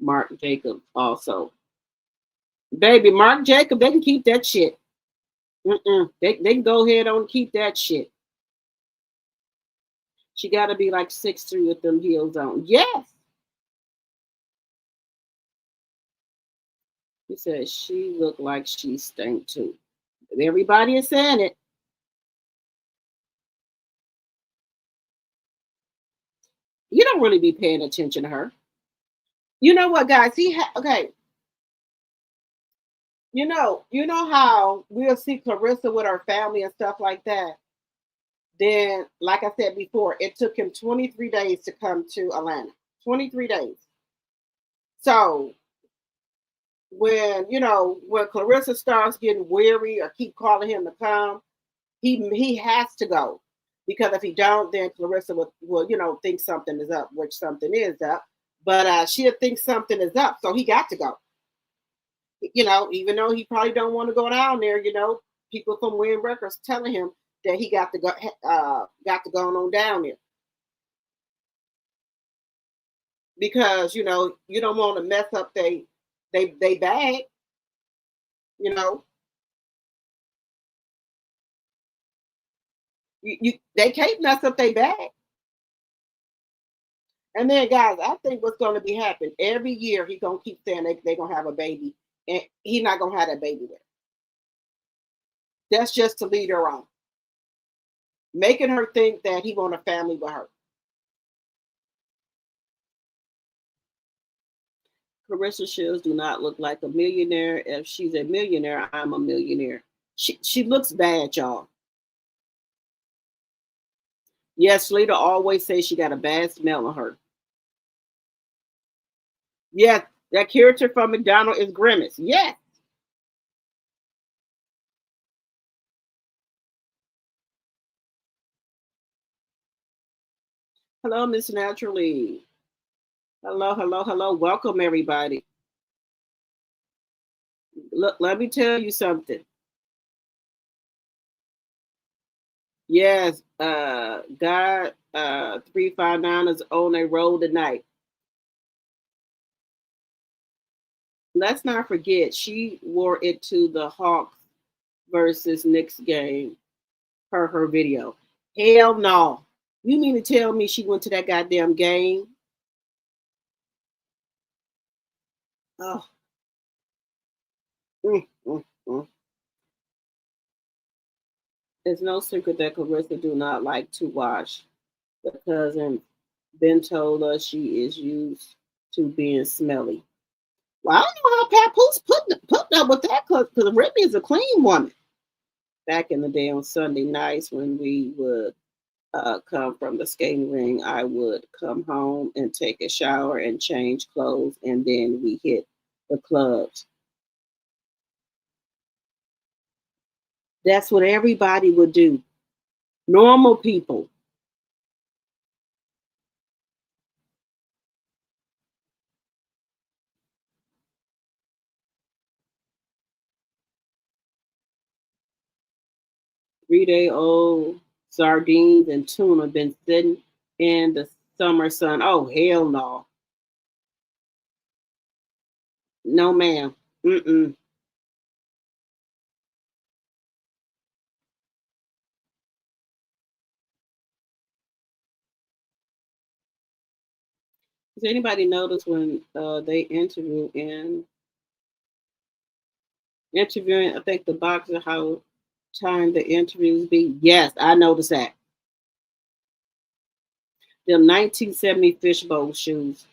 Marc Jacobs also. Baby, Marc Jacobs, they can keep that shit. They can go ahead on and keep that shit. She got to be like 6'3" with them heels on. Yes. He said she looked like she stank too. Everybody is saying it. You don't really be paying attention to her. You know what, guys? Okay. You know how we'll see Clarissa with her family and stuff like that. Then, like I said before, it took him 23 days to come to Atlanta. 23 days. So when Clarissa starts getting weary or keep calling him to come, he has to go. Because if he don't, then Clarissa will think something is up, which something is up. But she'll think something is up, so he got to go. Even though he probably don't want to go down there, people from Win Records telling him that he got to go on down there. Because, you don't want to mess up they bag, you know. They can't mess up their bag. And then, guys, I think what's going to be happening every year, he's going to keep saying they're going to have a baby, and he's not going to have that baby there. That's just to lead her on, making her think that he want a family with her. Clarissa Shields do not look like a millionaire. If she's a millionaire, I'm a millionaire. She looks bad, y'all. Yes, Lita always says she got a bad smell on her. Yes, that character from McDonald's is Grimace. Yes. Hello, Miss Naturally. Hello, hello, hello. Welcome, everybody. Look, let me tell you something. Yes, God 359 is on a roll tonight. Let's not forget, she wore it to the Hawks versus Knicks game, her video. Hell no. You mean to tell me she went to that goddamn game? Oh. Mm. It's no secret that Clarissa do not like to wash. The cousin Ben told us she is used to being smelly. Well, I don't know how Papoose put up with that because Remy is a clean woman. Back in the day on Sunday nights when we would come from the skating ring, I would come home and take a shower and change clothes, and then we hit the clubs. That's what everybody would do. Normal people. Three-day-old sardines and tuna been sitting in the summer sun. Oh, hell no. No, ma'am. Mm-mm. Does anybody notice when they interviewing, I think the boxer, how time the interviews be? Yes, I noticed that. Them 1970 fishbowl shoes.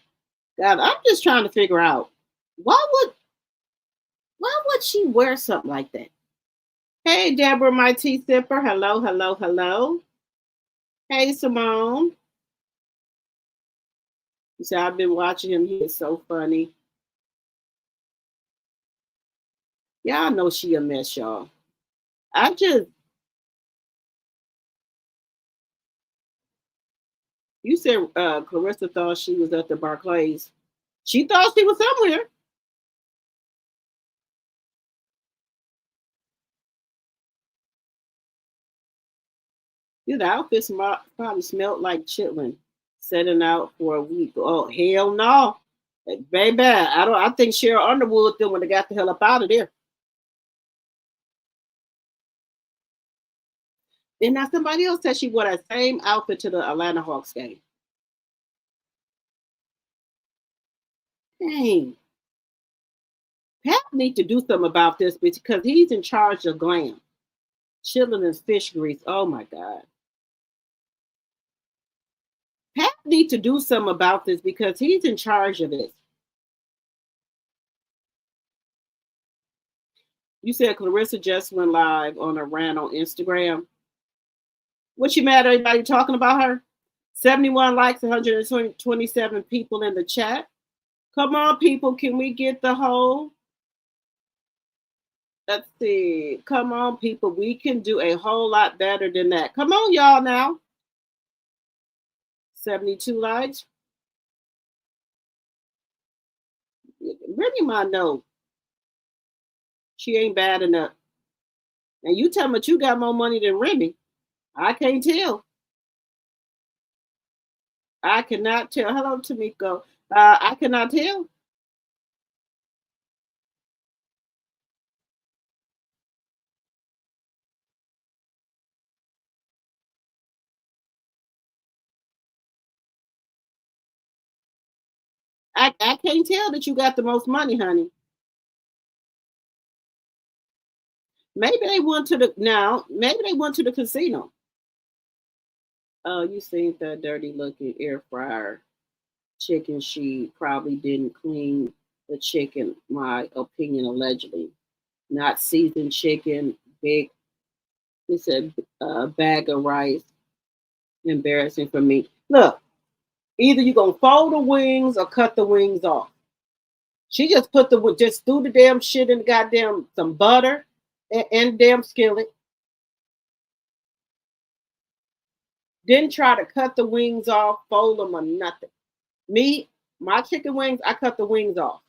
God, I'm just trying to figure out why would she wear something like that? Hey, Deborah, my tea sipper. Hello, hello, hello. Hey, Simone. You see, I've been watching him. He is so funny. Y'all know she a mess, y'all. You said Clarissa thought she was at the Barclays. She thought she was somewhere. The outfits probably smelled like chitlin, setting out for a week. Oh, hell no. Baby, I think Cheryl Underwood them when they got the hell up out of there. Then now somebody else said she wore that same outfit to the Atlanta Hawks game. Dang. Pat need to do something about this because he's in charge of Glam. Chilling in fish grease. Oh my God. Pat need to do something about this because he's in charge of this. You said Clarissa just went live on a rant on Instagram. What you mad at everybody talking about her? 71 likes, 127 people in the chat. Come on, people. Can we get the whole? Let's see. Come on, people. We can do a whole lot better than that. Come on, y'all now. 72 likes. Remy might know. She ain't bad enough. And you tell me you got more money than Remy. I can't tell. I cannot tell. Hello, Tamiko. I cannot tell. I can't tell that you got the most money, honey. Maybe they went to the casino. Oh, you seen that dirty looking air fryer chicken? She probably didn't clean the chicken, my opinion, allegedly. Not seasoned chicken, big, he said, bag of rice. Embarrassing for me. Look, either you're going to fold the wings or cut the wings off. She just just threw the damn shit in the goddamn, some butter and damn skillet. Didn't try to cut the wings off, fold them or nothing. Me, my chicken wings, I cut the wings off.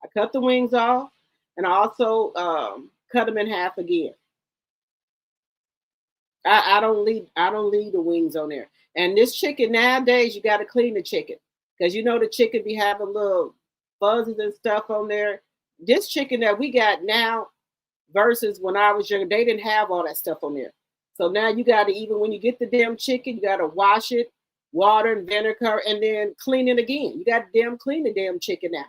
I cut the wings off, and I also cut them in half again. I don't leave the wings on there. And this chicken nowadays, you got to clean the chicken because you know the chicken be having little buzzes and stuff on there. This chicken that we got now versus when I was younger, they didn't have all that stuff on there. So now you got to, even when you get the damn chicken, you got to wash it, water and vinegar, and then clean it again. You got to clean the damn chicken now.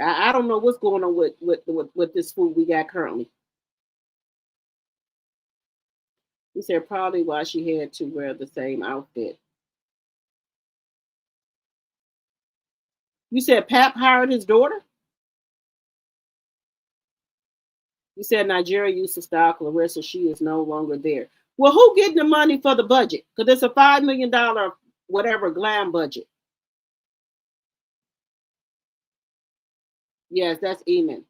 I don't know what's going on with this food we got currently. He said probably why she had to wear the same outfit. You said Pap hired his daughter? You said Nigeria used to style Clarissa. She is no longer there. Well, who getting the money for the budget? Because it's a $5 million whatever Glam budget. Yes, that's Eamon.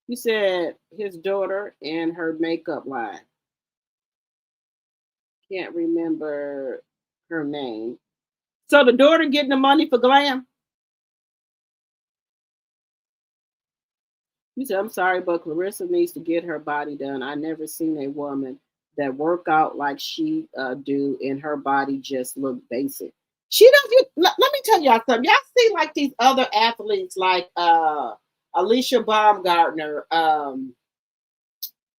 You said his daughter and her makeup line. Can't remember her name. So the daughter getting the money for Glam? You said, I'm sorry, but Clarissa needs to get her body done. I never seen a woman that work out like she do and her body just look basic. She doesn't. Let me tell y'all something. Y'all see like these other athletes like Alicia Baumgartner.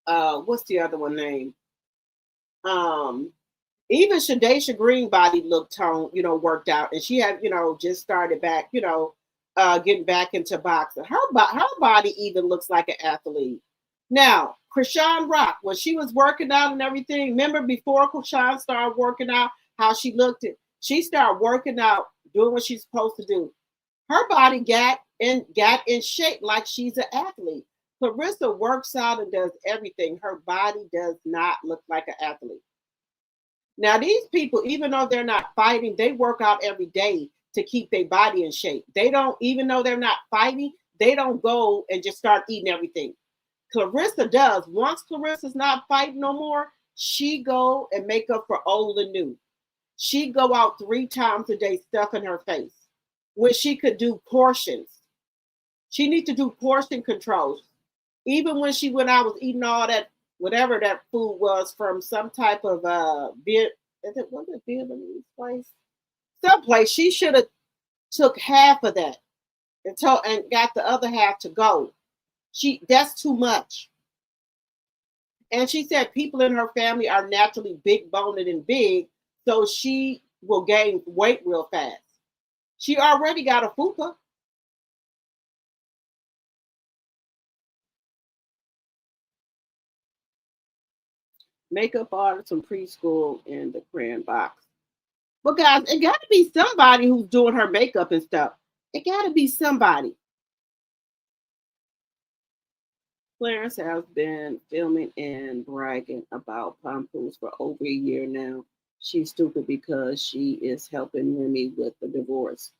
What's the other one name? Even Shadesha Green body looked toned, worked out, and she had, just started back, getting back into boxing. Her body even looks like an athlete. Now, Krishan Rock, when she was working out and everything, remember before Krishan started working out, how she looked at, she started working out, doing what she's supposed to do. Her body got in shape like she's an athlete. Clarissa works out and does everything. Her body does not look like an athlete. Now, these people, even though they're not fighting, they work out every day to keep their body in shape. They don't, even though they're not fighting, they don't go and just start eating everything. Clarissa does. Once Clarissa's not fighting no more, she go and make up for old and new. She go out 3 times a day stuffing her face when she could do portions. She needs to do portion controls. Even when she went out was eating all that, whatever that food was from some type of was it Vietnamese place? Some place. She should have took half of that and got the other half to go. That's too much. And she said people in her family are naturally big boned and big, so she will gain weight real fast. She already got a fupa. Makeup artist from preschool in the crayon box. But guys, it got to be somebody who's doing her makeup and stuff. It got to be somebody. Clarissa has been filming and bragging about Pampools for over a year now. She's stupid because she is helping Remy with the divorce.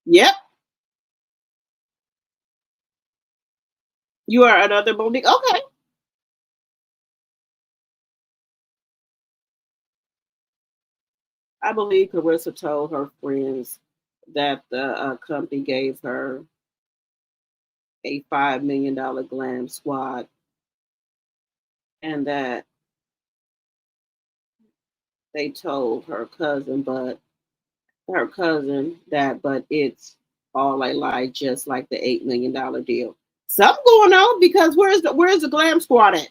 Yep. You are another Monique. Okay. I believe Clarissa told her friends that the company gave her a $5 million Glam squad and that they told her cousin that, but it's all a lie, just like the $8 million deal. Something going on because where's the Glam squad at?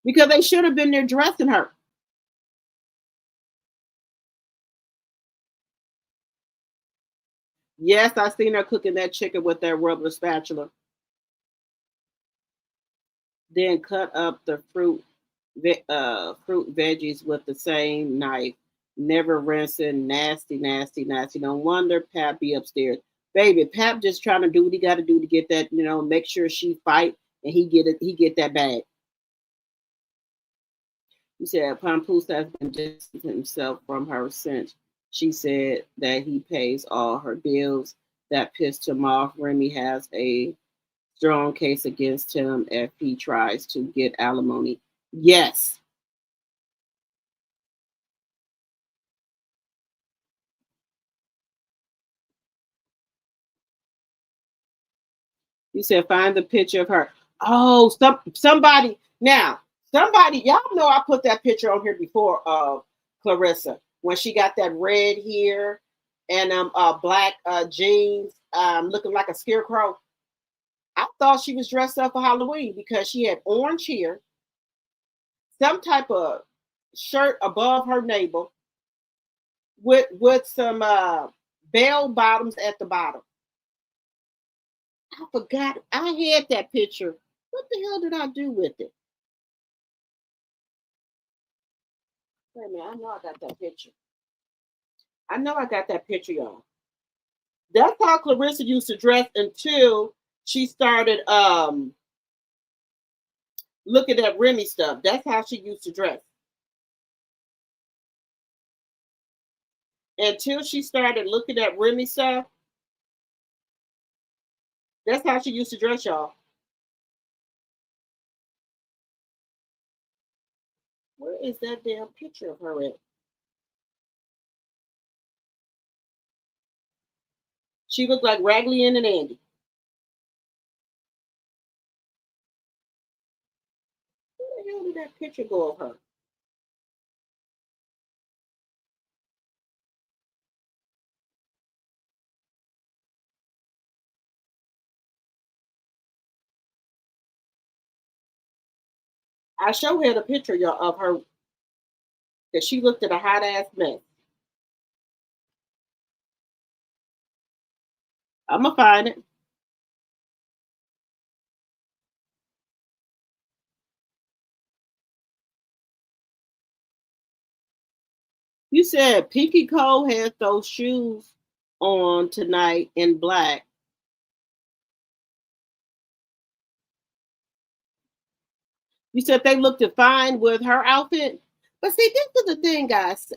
Because they should have been there dressing her. Yes, I seen her cooking that chicken with that rubber spatula. Then cut up the fruit veggies with the same knife. Never rinsing. Nasty, nasty, nasty. No wonder Pap be upstairs. Baby, Pap just trying to do what he got to do to get that, make sure she fight and he get it. He get that bag. He said Pampus has been distancing himself from her since she said that he pays all her bills. That pissed him off. Remy has a strong case against him if he tries to get alimony. Yes. You said find the picture of her. Oh, somebody now. Somebody, y'all know I put that picture on here before of Clarissa when she got that red hair and black jeans, looking like a scarecrow. I thought she was dressed up for Halloween because she had orange hair, some type of shirt above her navel, with some bell bottoms at the bottom. I forgot. I had that picture. What the hell did I do with it? Wait a minute. I know I got that picture. I know I got that picture, y'all. That's how Clarissa used to dress until she started looking at Remy stuff. That's how she used to dress. Until she started looking at Remy stuff, that's how she used to dress, y'all. Where is that damn picture of her at? She looked like Raggedy Ann and Andy. Where the hell did that picture go of her? I showed her the picture, y'all, of her that she looked at a hot ass mess. I'm gonna find it. You said Pinky Cole had those shoes on tonight in black. You said they looked fine with her outfit. But see, this is the thing, guys.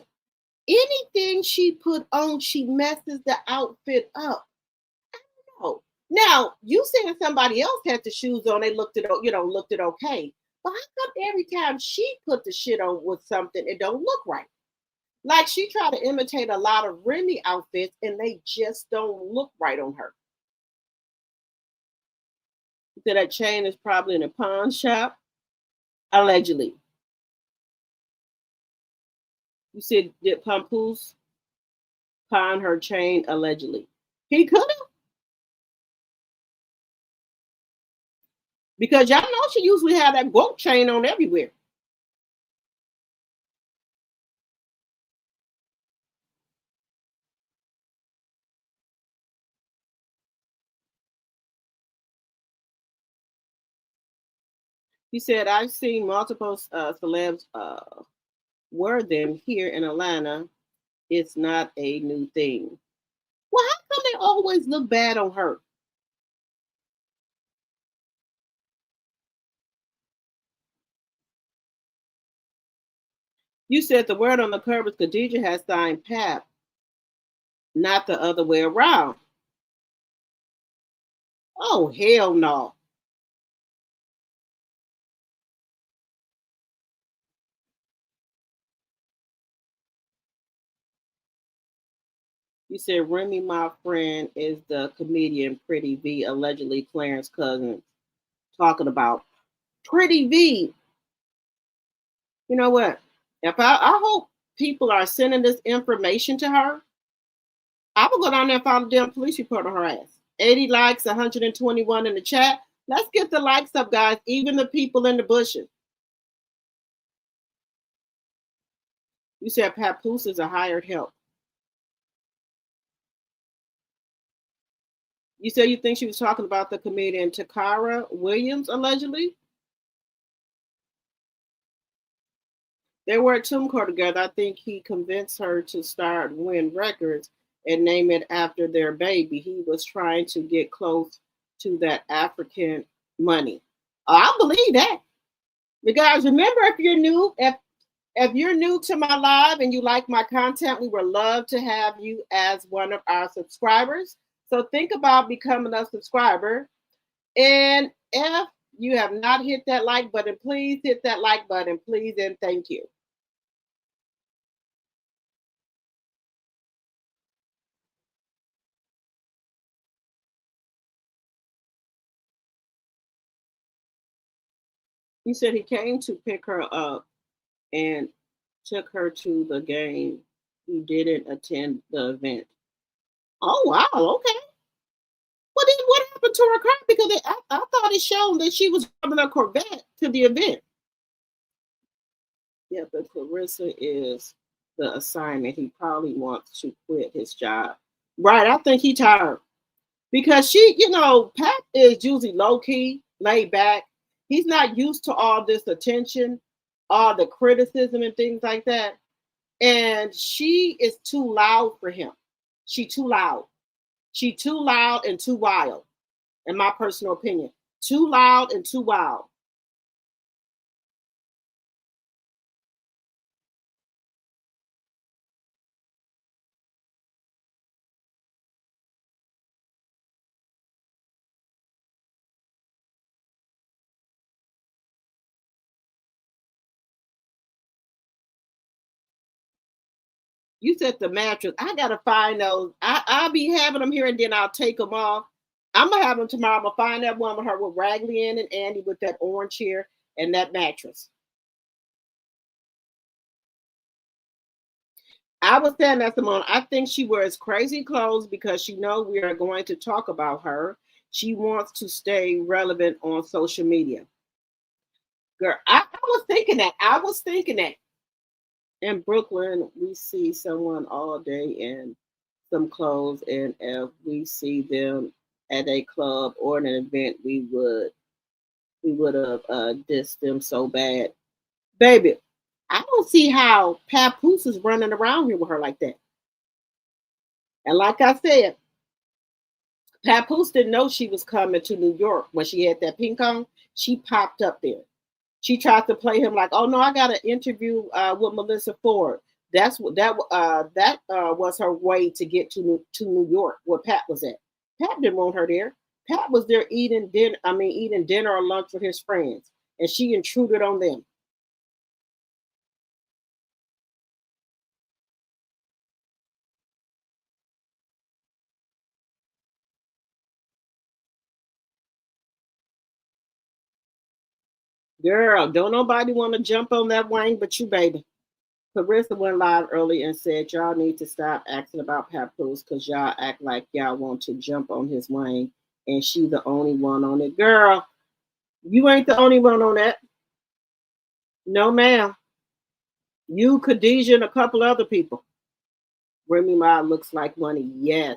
Anything she put on, she messes the outfit up. I don't know. Now, you said somebody else had the shoes on, they looked it okay. But how come every time she put the shit on with something, it don't look right? Like she tried to imitate a lot of Remy outfits and they just don't look right on her. So that chain is probably in a pawn shop, allegedly. You said did Pampus pawn her chain allegedly? He could have. Because y'all know she usually have that goat chain on everywhere. He said, I've seen multiple celebs wear them here in Atlanta. It's not a new thing. Well, how come they always look bad on her? You said the word on the curve is Khadijah has signed Pap, not the other way around. Oh, hell no. You said Remy, my friend, is the comedian Pretty V, allegedly Clarence cousin, talking about Pretty V. You know what? If I hope people are sending this information to her, I will go down there and file a damn police report on her ass. 80 likes, 121 in the chat. Let's get the likes up, guys. Even the people in the bushes. You said Papoose is a hired help. You said you think she was talking about the comedian Takara Williams, allegedly? They were at TuneCore together. I think he convinced her to start Win Records and name it after their baby. He was trying to get close to that African money. I believe that. You guys, remember, if you're new to my live and you like my content, we would love to have you as one of our subscribers. So think about becoming a subscriber. And if you have not hit that like button, please hit that like button, please, and thank you. He said he came to pick her up and took her to the game. He didn't attend the event. Oh, wow. Okay. Well, then what happened to her car? Because I thought it showed that she was driving a Corvette to the event. Yeah, but Clarissa is the assignment. He probably wants to quit his job. Right. I think he's tired. Because she, Pat is usually low-key, laid back. He's not used to all this attention, all the criticism and things like that. And she is too loud for him. She too loud. She too loud and too wild, in my personal opinion. Too loud and too wild. You said the mattress. I gotta find those. I'll be having them here and then I'll take them off. I'm gonna have them tomorrow. I'm gonna find that one with her with Raggly in and Andy with that orange hair and that mattress. I was saying that, Simone. I think she wears crazy clothes because she knows we are going to talk about her. She wants to stay relevant on social media. Girl, I was thinking that. I was thinking that. In Brooklyn, we see someone all day in some clothes, and if we see them at a club or an event, we would have dissed them so bad. Baby, I don't see how Papoose is running around here with her like that. And like I said, Papoose didn't know she was coming to New York when she had that pink on. She popped up there. She tried to play him like, oh no, I got an interview with Melissa Ford. That's what that was her way to get to New York, where Pat was at. Pat didn't want her there. Pat was there eating dinner or lunch with his friends, and she intruded on them. Girl, don't nobody want to jump on that wing but you, baby. Clarissa went live early and said, y'all need to stop asking about Papoose because y'all act like y'all want to jump on his wing and she the only one on it. Girl, you ain't the only one on that. No, ma'am. You, Khadijah, and a couple other people. Remy Ma looks like money. Yes.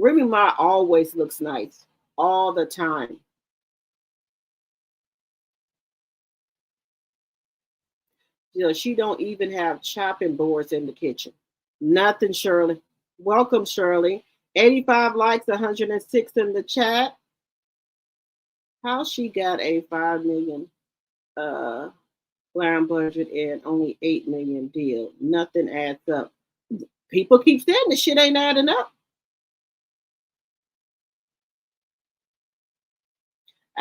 Remy Ma always looks nice. All the time. She don't even have chopping boards in the kitchen. Nothing, Shirley. Welcome, Shirley. 85 likes, 106 in the chat. How she got a 5 million Glam budget and only 8 million deal? Nothing adds up. People keep saying this shit ain't adding up.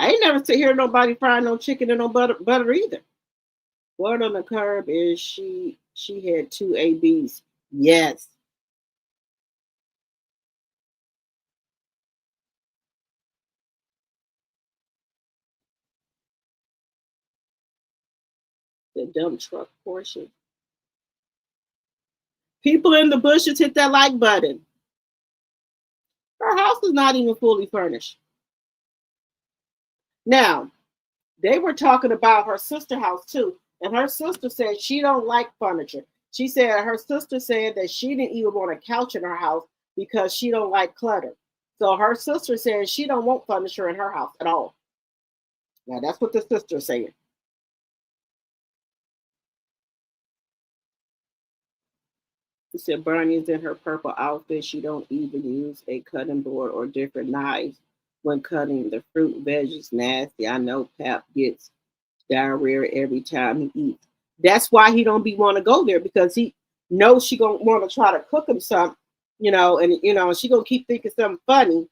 I ain't never hear nobody frying no chicken and no butter either. Word on the curb is she had 2 ABs. Yes. The dump truck portion. People in the bushes, hit that like button. Her house is not even fully furnished. Now, they were talking about her sister house too. And her sister said she don't like furniture. She said her sister said that she didn't even want a couch in her house because she don't like clutter. So her sister said she don't want furniture in her house at all. Now that's what the sister saying. She said Bernie's in her purple outfit. She don't even use a cutting board or different knives when cutting. The fruit and veggies nasty. I know Pap gets diarrhea every time he eats. That's why he don't be want to go there, because he knows she gonna want to try to cook him something, and she gonna keep thinking something funny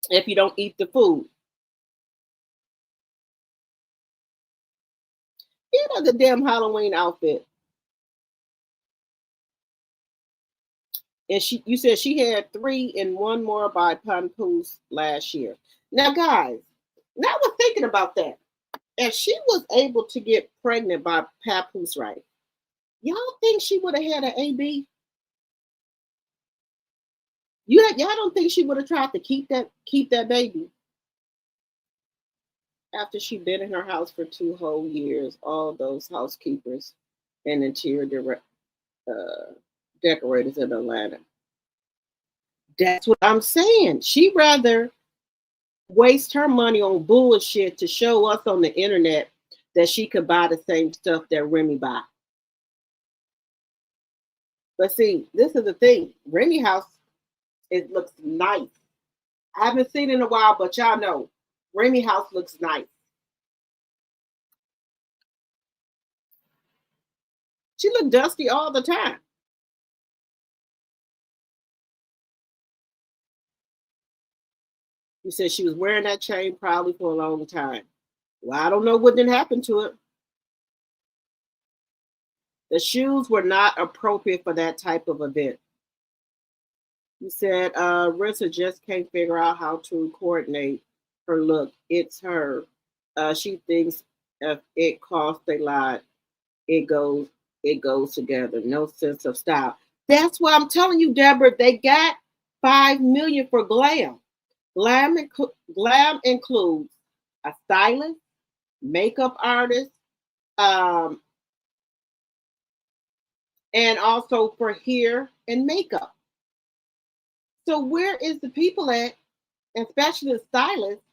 if you don't eat the food. The damn Halloween outfit. And you said she had 3 and 1 more by Papoose last year. Now, guys, now we're thinking about that. If she was able to get pregnant by Papoose, right? Y'all think she would have had an AB? Y'all don't think she would have tried to keep that baby after she'd been in her house for 2 whole years? All those housekeepers and interior decorators in Atlanta. That's what I'm saying. She'd rather waste her money on bullshit to show us on the internet that she could buy the same stuff that Remy buy. But see, this is the thing. Remy house, it looks nice. I haven't seen it in a while, but y'all know Remy house looks nice. She looked dusty all the time. You said she was wearing that chain probably for a long time. Well, I don't know what didn't happen to it. The shoes were not appropriate for that type of event. You said Rissa just can't figure out how to coordinate her look. It's her. She thinks if it costs a lot, it goes together. No sense of style. That's why I'm telling you, Deborah, they got $5 million for Glam. Glam includes a stylist, makeup artist, and also for hair and makeup. So where is the people at, especially the stylists?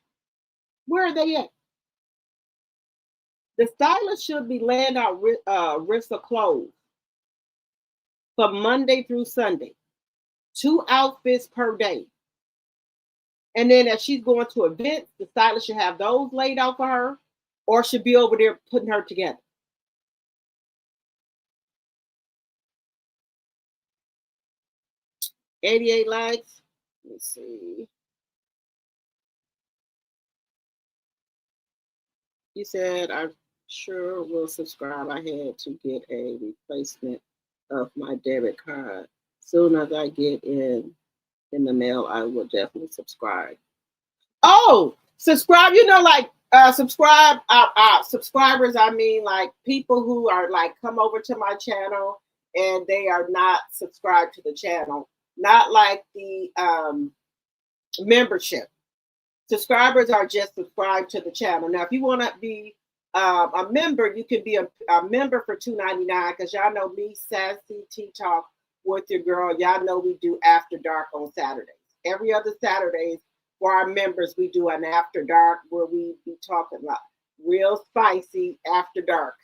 Where are they at? The stylist should be laying out Rissa clothes for Monday through Sunday, 2 outfits per day. And then if she's going to events, the stylist should have those laid out for her, or should be over there putting her together. $88 likes. Let's see. You said, I sure will subscribe. I had to get a replacement of my debit card. Soon as I get in the mail, I will definitely subscribe. Oh, subscribe, subscribe, subscribers, I mean, like people who are like, come over to my channel and they are not subscribed to the channel. Not like the membership. Subscribers are just subscribed to the channel. Now, if you want to be a member, you can be a member for $2.99, because y'all know me, Sassy Tea Talk with your girl. Y'all know we do After Dark on Saturdays. Every other Saturdays for our members, we do an After Dark where we be talking like real spicy after dark.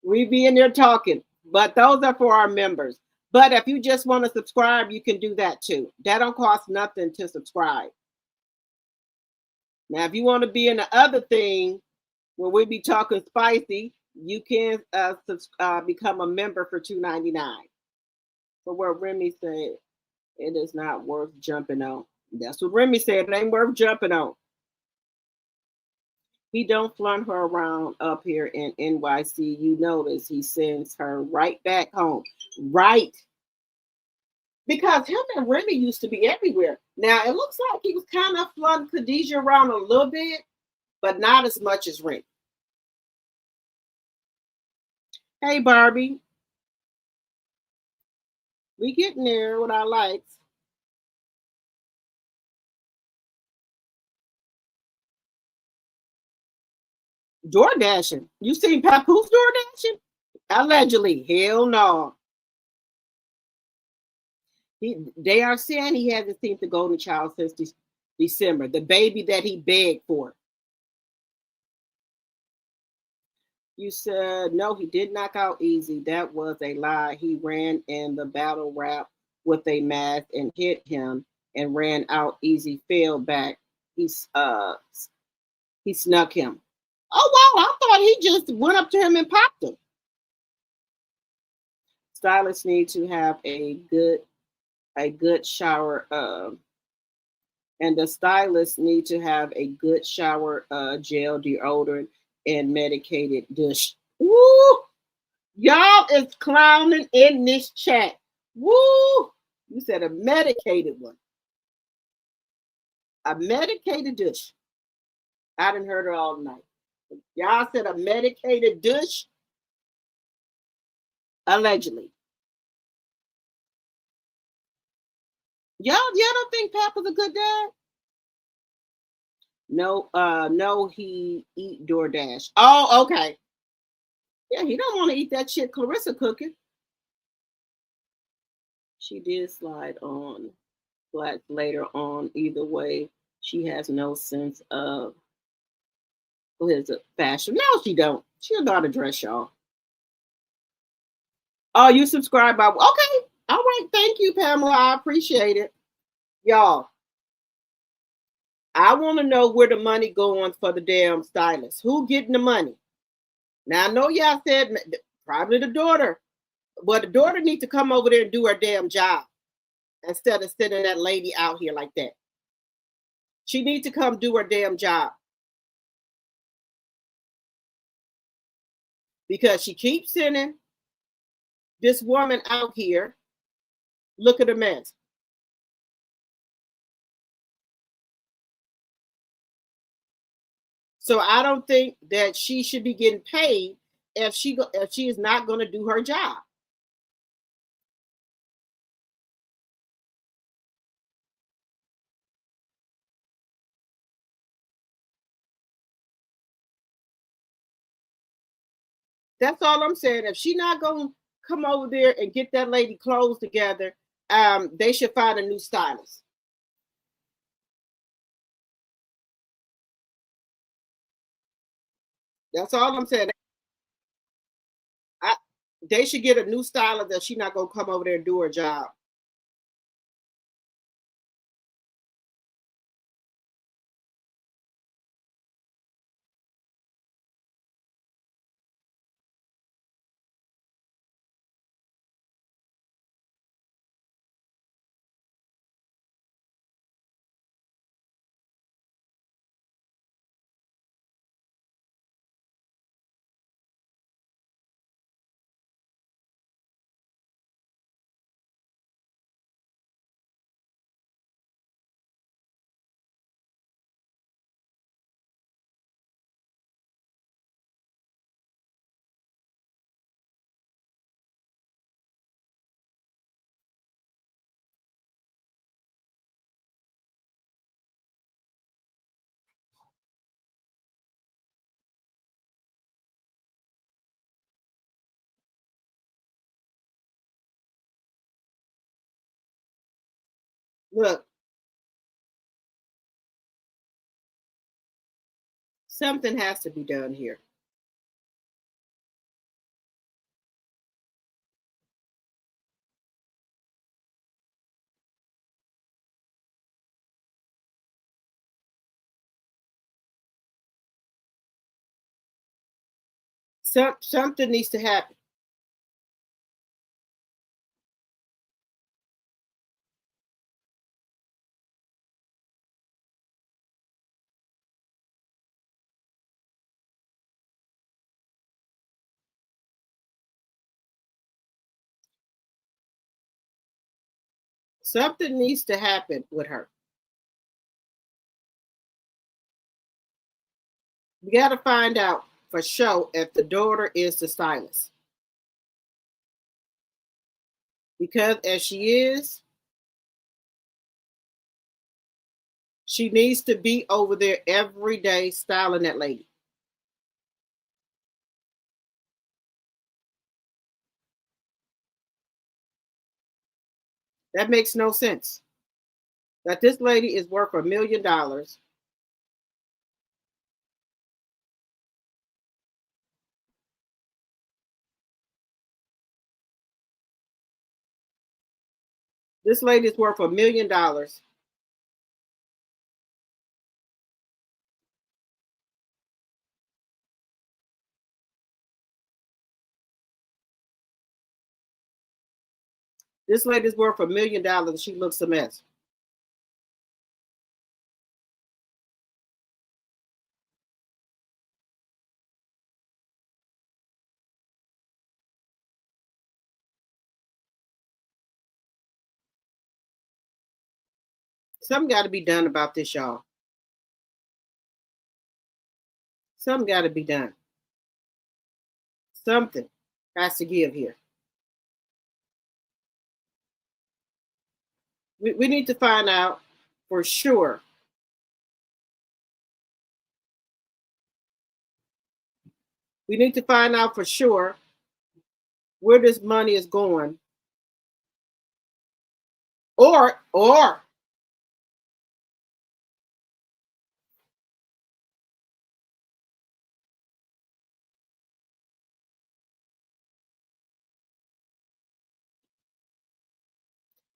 We be in there talking, but those are for our members. But if you just want to subscribe, you can do that too. That don't cost nothing to subscribe. Now, if you want to be in the other thing where we be talking spicy, you can become a member for $2.99. So what Remy said, it is not worth jumping on. That's what Remy said. It ain't worth jumping on. He don't flaunt her around up here in NYC. You notice he sends her right back home. Right. Because him and Remy used to be everywhere. Now, it looks like he was kind of flaunting Khadijah around a little bit, but not as much as Remy. Hey, Barbie. We getting there with our likes. Door dashing. You seen Papoose door dashing? Allegedly. Hell no. They are saying he hasn't seen the golden child since December. The baby that he begged for. You said, no, he did knock out Easy. That was a lie. He ran in the battle rap with a mask and hit him and ran out. Easy fell back. He snuck him. Oh, wow. I thought he just went up to him and popped him. Stylists need to have a good shower. And the stylists need to have a good shower, gel, deodorant, and medicated douche. Woo! Y'all is clowning in this chat. Woo! You said a medicated one. A medicated douche. I didn't heard it all night. Y'all said a medicated douche. Allegedly. Y'all don't think Papa's a good dad? No, he eat DoorDash. Oh, okay. Yeah, he don't want to eat that shit Clarissa cooking. She did slide on Black later on. Either way, she has no sense of fashion. No, she don't. She'll know how to dress, y'all. Oh, you subscribe by okay. All right, thank you, Pamela. I appreciate it. Y'all, I want to know where the money going for the damn stylist. Who getting the money? Now, I know y'all said probably the daughter, but the daughter needs to come over there and do her damn job instead of sending that lady out here like that. She needs to come do her damn job. Because she keeps sending this woman out here. Look at the mess. So I don't think that she should be getting paid if she is not going to do her job. That's all I'm saying. If she's not going to come over there and get that lady clothes together, they should find a new stylist. That's all I'm saying. They should get a new stylist that she's not going to come over there and do her job. Look, something has to be done here. Something needs to happen. Something needs to happen with her. We got to find out for sure if the daughter is the stylist. Because if she is, she needs to be over there every day styling that lady. That makes no sense. That this lady is worth $1 million. This lady is worth $1 million. This lady's worth $1 million. She looks a mess. Something got to be done about this, y'all. Something got to be done. Something has to give here. We need to find out for sure. We need to find out for sure where this money is going. Or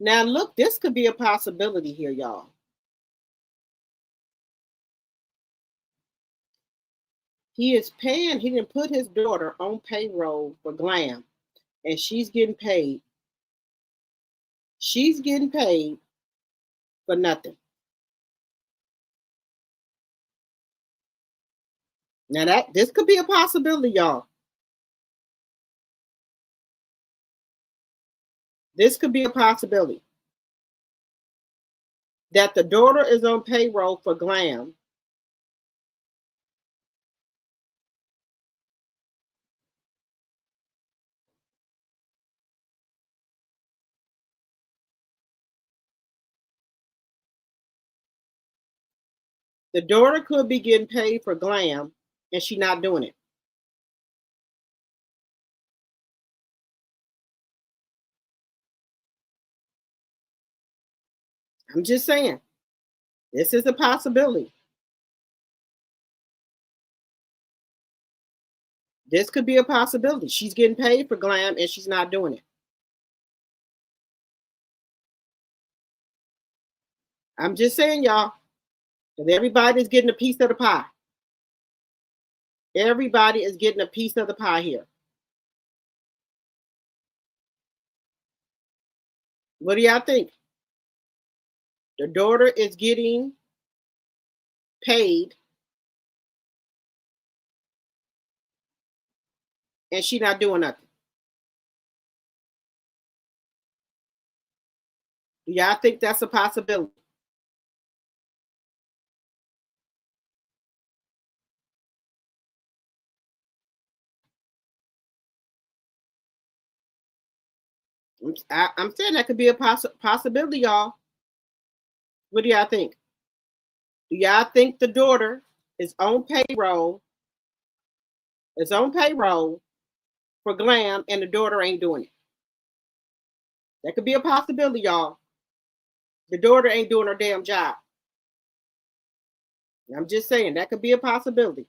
now look, this could be a possibility here, y'all. He is paying, he didn't put his daughter on payroll for Glam, and she's getting paid. She's getting paid for nothing. Now this could be a possibility, y'all. This could be a possibility. That the daughter is on payroll for Glam. The daughter could be getting paid for Glam, and she's not doing it. I'm just saying, this is a possibility. This could be a possibility. She's getting paid for Glam, and she's not doing it. I'm just saying, y'all, that everybody's getting a piece of the pie. Everybody is getting a piece of the pie here. What do y'all think? The daughter is getting paid, and she's not doing nothing. Do y'all think that's a possibility? I'm saying that could be a possibility, y'all. What do y'all think? Do y'all think the daughter is on payroll? Is on payroll for Glam, and the daughter ain't doing it? That could be a possibility, y'all. The daughter ain't doing her damn job. I'm just saying that could be a possibility.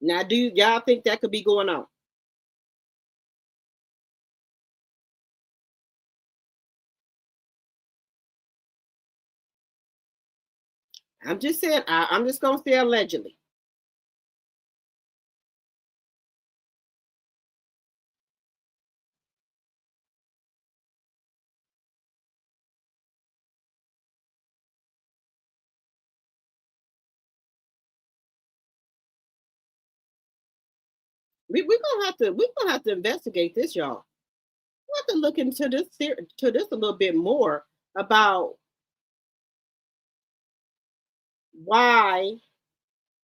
Now, do y'all think that could be going on? I'm just saying, I'm just going to say allegedly. We're gonna have to investigate this, y'all. We have to look into this a little bit more about why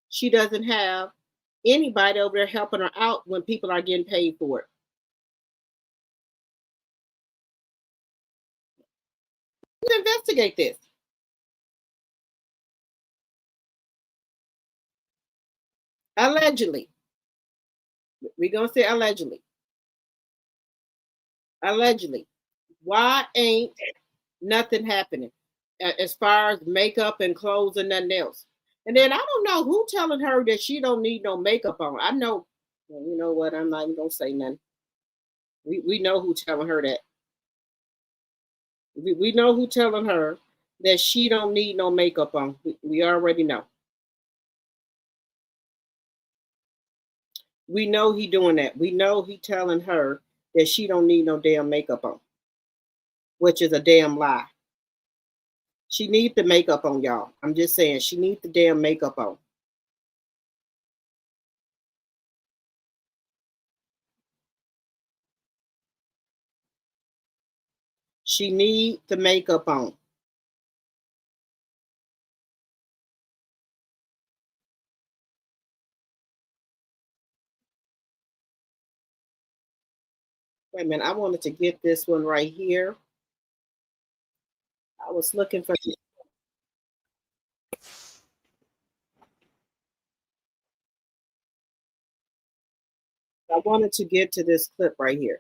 she doesn't have anybody over there helping her out when people are getting paid for it. to investigate this. Allegedly. We're going to say allegedly. Allegedly. Why ain't nothing happening as far as makeup and clothes and nothing else? And then I don't know who telling her that she don't need no makeup on. I know, well, you know what? I'm not even going to say nothing. We know who telling her that. We know who telling her that she don't need no makeup on. We already know. We know he doing that. We know he telling her that she don't need no damn makeup on, which is a damn lie. She needs the makeup on, y'all. I'm just saying, she needs the damn makeup on. She needs the makeup on. Wait a minute, I wanted to get this one right here. I was looking for. I wanted to get to this clip right here.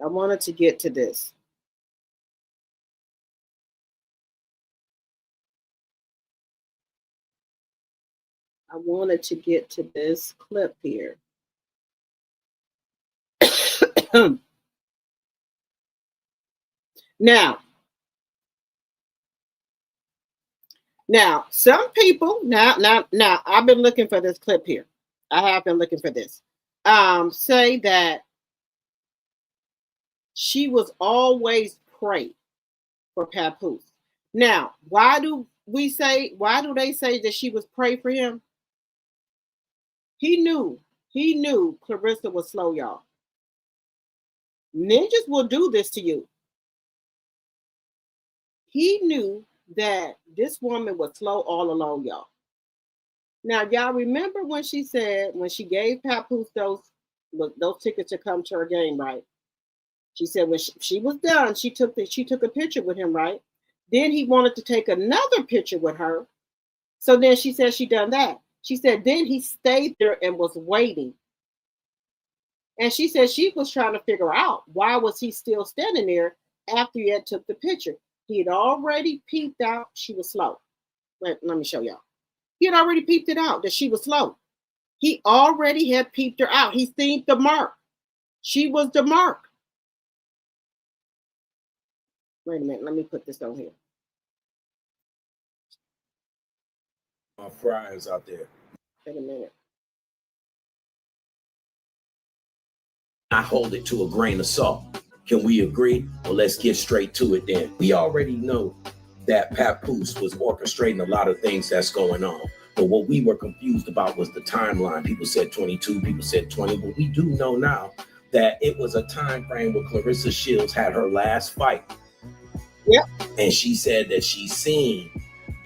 I wanted to get to this. I wanted to get to this clip here. Now, some people, now, I've been looking for this clip here. I have been looking for this. Say that she was always prey for Papoose. Now, why do they say that she was prey for him? He knew Clarissa was slow, y'all. Ninjas will do this to you. He knew that this woman was slow all along, y'all. Now, y'all remember when she said, when she gave Papoose those tickets to come to her game, right? She said when she was done, she took a picture with him, right? Then he wanted to take another picture with her. So then she said she done that. She said then he stayed there and was waiting. And she said she was trying to figure out why was he still standing there after he had took the picture. He had already peeped out she was slow. Let me show y'all. He had already peeped it out that she was slow. He already had peeped her out. He seen the mark. She was the mark. Wait a minute. Let me put this on here. My fries out there. Wait a minute. I hold it to a grain of salt. Can we agree? Well, let's get straight to it then. We already know that Papoose was orchestrating a lot of things that's going on. But what we were confused about was the timeline. People said 22, people said 20. But we do know now that it was a time frame where Clarissa Shields had her last fight. Yep. And she said that she seen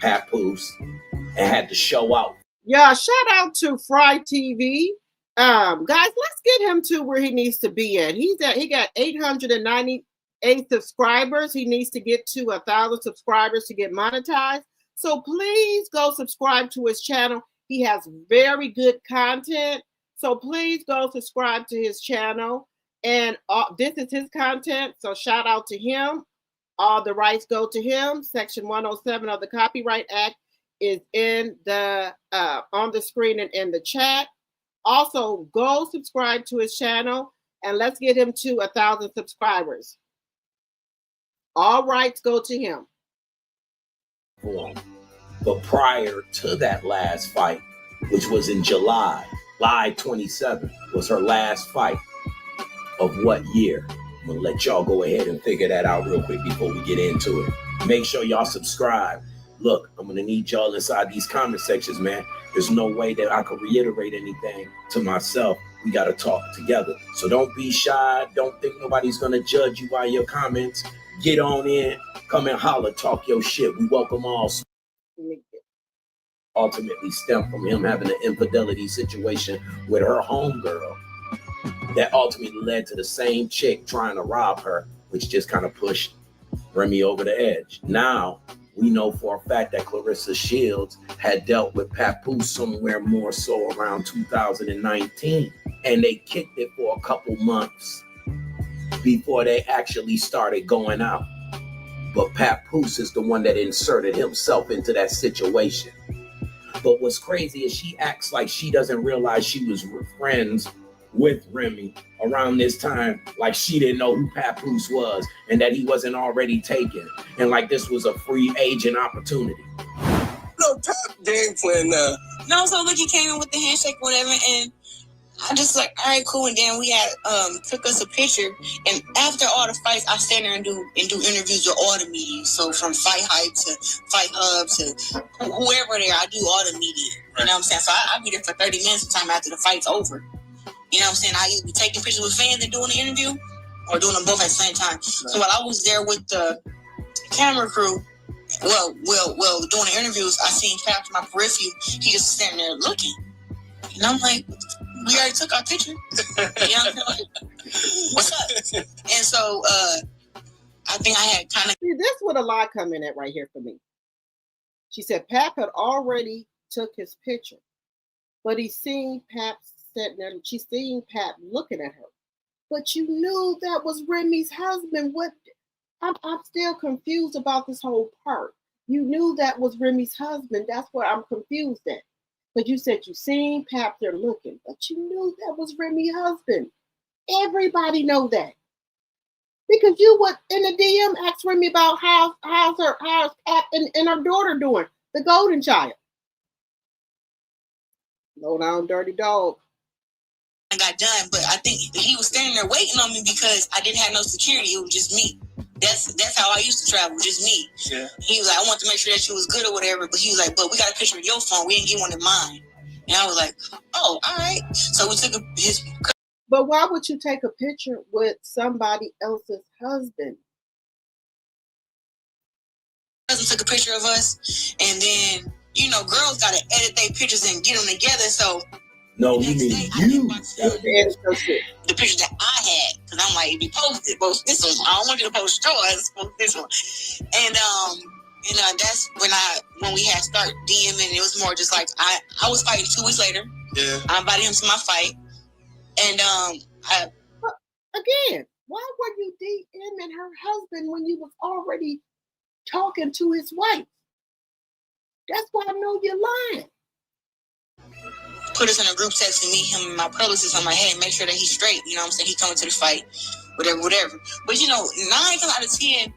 Papoose and had to show out. Yeah, shout out to Fry TV. Guys, let's get him to where he needs to be at. He got 898 subscribers. He needs to get to 1,000 subscribers to get monetized. So please go subscribe to his channel. He has very good content. So please go subscribe to his channel. And this is his content. So shout out to him. All the rights go to him. Section 107 of the Copyright Act is in the on the screen and in the chat. Also, go subscribe to his channel and let's get him to 1,000 subscribers. All rights go to him. But prior to that last fight, which was in July 27th, was her last fight of what year? I'm gonna let y'all go ahead and figure that out real quick before we get into it. Make sure y'all subscribe. Look, I'm gonna need y'all inside these comment sections, man. There's no way that I could reiterate anything to myself. We gotta talk together. So don't be shy. Don't think nobody's gonna judge you by your comments. Get on in, come and holler, talk your shit. We welcome all ultimately stemmed from him having an infidelity situation with her homegirl that ultimately led to the same chick trying to rob her, which just kind of pushed Remy over the edge. Now, we know for a fact that Clarissa Shields had dealt with Papoose somewhere more so around 2019. And they kicked it for a couple months before they actually started going out. But Papoose is the one that inserted himself into that situation. But what's crazy is she acts like she doesn't realize she was friends with Remy around this time, like she didn't know who Papoose was and that he wasn't already taken, and like this was a free agent opportunity. No top game plan now. No, so look, he came in with the handshake, whatever, and I just like, all right, cool. And then we had took us a picture, and after all the fights, I stand there and do interviews with all the media. So from Fight Hype to Fight Hub to whoever there, I do all the media. You know what I'm saying? So I'll be there for 30 minutes of time after the fight's over. You know what I'm saying? I either be taking pictures with fans and doing the interview, or doing them both at the same time. Right. So while I was there with the camera crew, well, doing the interviews, I seen Cap to my periphery. He just standing there looking, and I'm like, we already took our picture. You know what I'm saying? Like, what's up? And so I think I had kind of. See, this is what a lie come in at right here for me. She said Pap had already took his picture, but he seen Pap sitting there. She seen Pap looking at her, but you knew that was Remy's husband. What? I'm still confused about this whole part. You knew that was Remy's husband. That's what I'm confused at. But you said you seen Pap there looking, but you knew that was Remy's husband. Everybody know that. Because you would in the DM ask Remy about how's Pap and her daughter doing, the golden child. Low down dirty dog. I got done, but I think he was standing there waiting on me because I didn't have no security. It was just me. That's how I used to travel, just me. Yeah. He was like, I want to make sure that you was good or whatever, but he was like, but we got a picture of your phone. We didn't get one of mine. And I was like, oh, all right. So we took his. But why would you take a picture with somebody else's husband? Cousin took a picture of us, and then, you know, girls got to edit their pictures and get them together. So no, you mean you. The picture that I had, because I'm like, if you posted, post this one. I don't want you to post yours, post this one. And you know, that's when we had start DMing. It was more just like I was fighting 2 weeks later. Yeah. I invited him to my fight, and again, why were you DMing her husband when you was already talking to his wife? That's why I know you're lying. Put us in a group text and meet him and my publicist. I'm like, hey, make sure that he's straight. You know what I'm saying? He coming to the fight, whatever. But, you know, 9 times out of 10,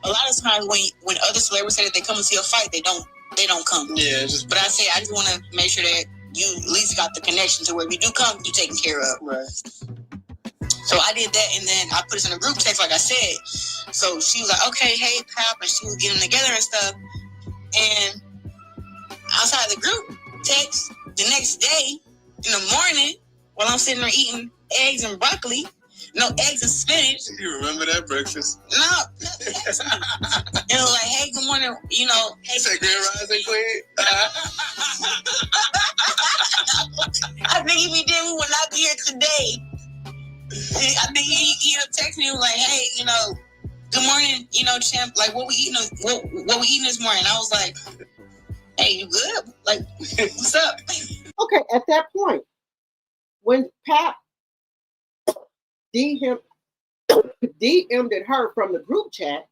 a lot of times when other celebrities say that they come to see a fight, they don't come. Yeah. But I say, I just want to make sure that you at least got the connection to where if you do come, you're taken care of. Right. So I did that, and then I put us in a group text, like I said. So she was like, okay, hey, Pap, and she was getting together and stuff. And outside the group text, the next day, in the morning, while I'm sitting there eating eggs and broccoli, no eggs and spinach. You remember that breakfast? No. It was like, hey, good morning, you know. Hey, say Grand Rising Queen. I think if he did, we would not be here today. I think he texted me like, hey, you know, good morning, you know, champ. Like, what we eating this morning? I was like, hey, you good? Like, what's up? Okay, at that point, when Pap DM'd her from the group chat,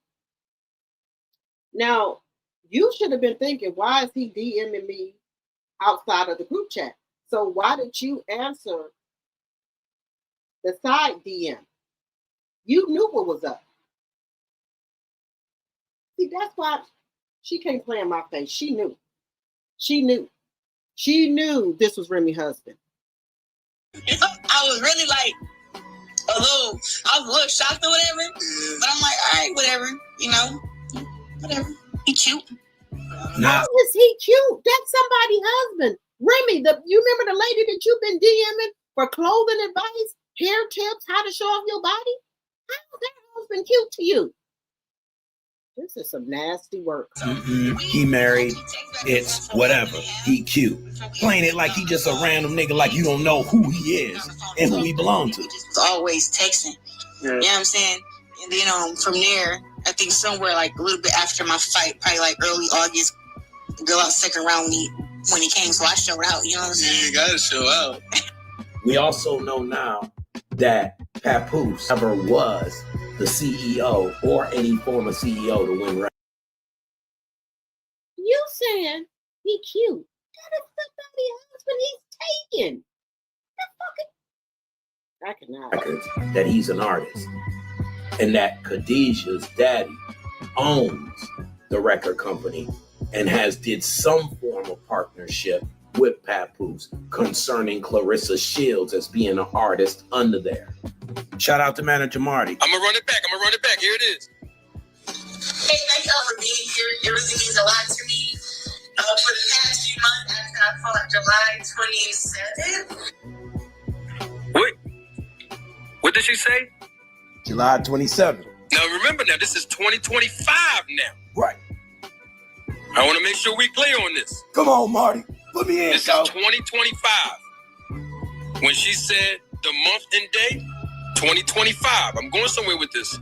now you should have been thinking, why is he DMing me outside of the group chat? So why did you answer the side DM? You knew what was up. See, that's why she can't play in my face. She knew this was Remy's husband. I was really like I was a little shocked or whatever, but I'm like, all right, whatever, you know, whatever. He cute. How is he cute? That's somebody's husband. Remy, you remember the lady that you've been DMing for clothing advice, hair tips, how to show off your body? How is that husband cute to you? This is some nasty work. He married. It's whatever. He cute. Playing it like he just a random nigga, like you don't know who he is and who he belongs to. It's always texting. You know what I'm saying? And then from there, I think somewhere like a little bit after my fight, probably like early August, the girl out second round me when he came, so I showed out. You know what I'm saying? You gotta show out. We also know now that Papoose never was the CEO or any former CEO to win race. You saying he cute? That is somebody's husband he's taken. I cannot. That he's an artist, and that Khadijah's daddy owns the record company and did some form of partnership with Papoose concerning Clarissa Shields as being an artist under there. Shout out to manager Marty. I'm gonna run it back. Here it is. Hey, thank y'all for being here. It really means a lot to me. For the past few months, after I fought July 27th. What did she say? July 27th. Now remember, this is 2025 now. Right. I want to make sure we clear on this. Come on, Marty. Put me in, This is 2025. When she said the month and day, 2025. I'm going somewhere with this.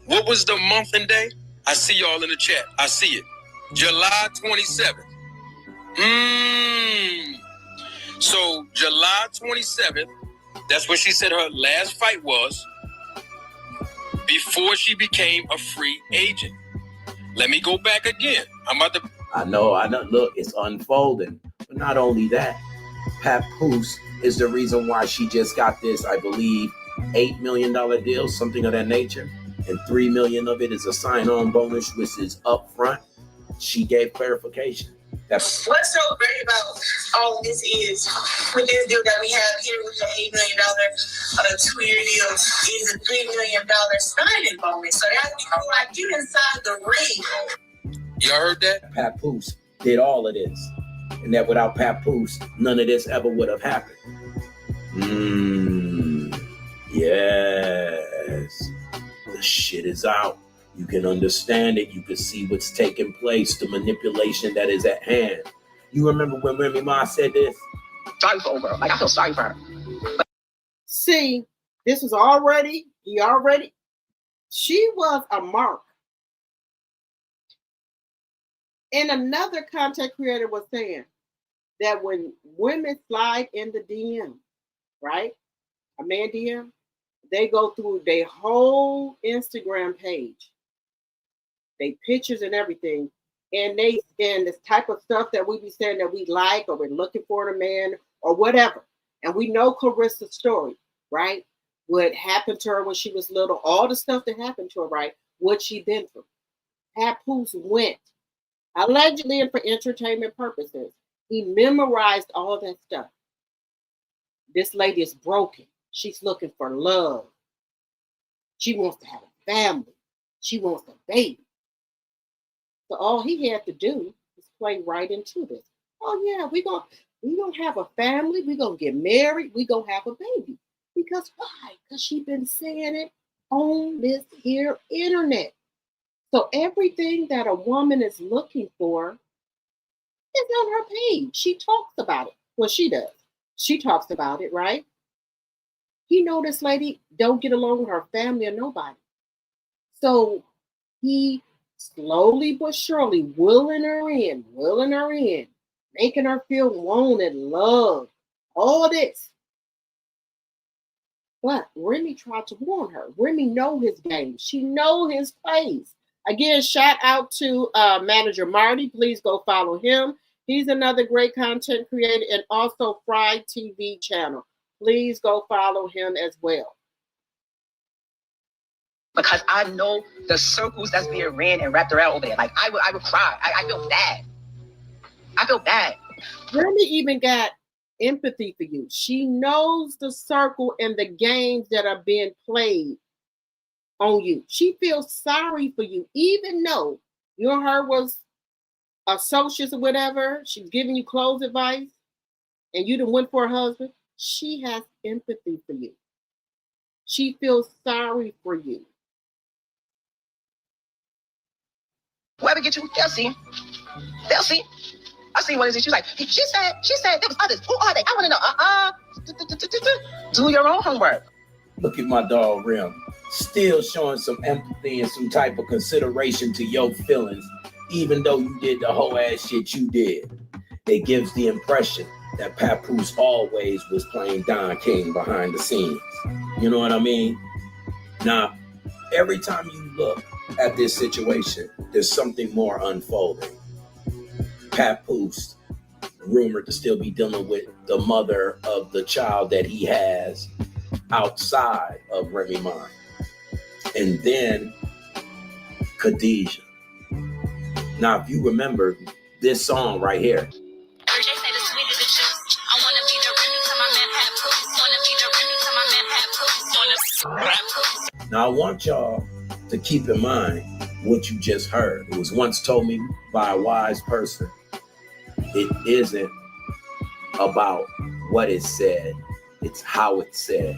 What was the month and day? I see y'all in the chat. I see it. July 27th. So July 27th, that's when she said her last fight was before she became a free agent. Let me go back again. I know. Look, it's unfolding. But not only that, Papoose is the reason why she just got this, I believe, $8 million deal, something of that nature. And $3 million of it is a sign-on bonus, which is upfront. She gave clarification. What's so great about all of this is with this deal that we have here with the $8 million 2-year deal is a $3 million signing bonus. So that's like you inside the ring. Y'all heard that? Papoose did all of this. And that without Papoose, none of this ever would have happened. Yes. The shit is out. You can understand it. You can see what's taking place, the manipulation that is at hand. You remember when Remy Ma said this? Sorry for her. Like, I feel sorry for her. See, this was she was a mark. And another content creator was saying that when women slide in the DM, right? A man DM, they go through their whole Instagram page, they pictures and everything, and this type of stuff that we be saying that we like or we're looking for in a man or whatever. And we know Clarissa's story, right? What happened to her when she was little, all the stuff that happened to her, right? What she been through. Papoose went, allegedly and for entertainment purposes. He memorized all that stuff. This lady is broken. She's looking for love. She wants to have a family. She wants a baby. So all he had to do is play right into this. Oh yeah, we gonna have a family. We gonna get married. We gonna have a baby. Because why? Because she been saying it on this here internet. So everything that a woman is looking for is on her page. She talks about it. Well, she does. She talks about it, right? He know this lady don't get along with her family or nobody. So he slowly but surely willing her in, making her feel wanted, loved, all this. But Remy tried to warn her. Remy know his game. She know his plays. Again, shout out to manager Marty. Please go follow him. He's another great content creator, and also Fried TV channel. Please go follow him as well. Because I know the circles that's being ran and wrapped around over there. Like, I would cry. I feel bad. I feel bad. Remy even got empathy for you. She knows the circle and the games that are being played on you. She feels sorry for you, even though you and her was associates or whatever. She's giving you clothes advice, and you done went for a husband. She has empathy for you. She feels sorry for you. Whoever get you, they'll see. They'll see. I see what is it. She's like, she said there was others. Who are they? I want to know. Do your own homework. Look at my dog Rim. Still showing some empathy and some type of consideration to your feelings, even though you did the whole ass shit you did. It gives the impression that Papoose always was playing Don King behind the scenes. You know what I mean? Now, every time you look at this situation, there's something more unfolding. Papoose, rumored to still be dealing with the mother of the child that he has outside of Remy Ma. And then Khadijah. Now, if you remember this song right here. Now, I want y'all to keep in mind what you just heard. It was once told me by a wise person. It isn't about what is said. It's how it's said.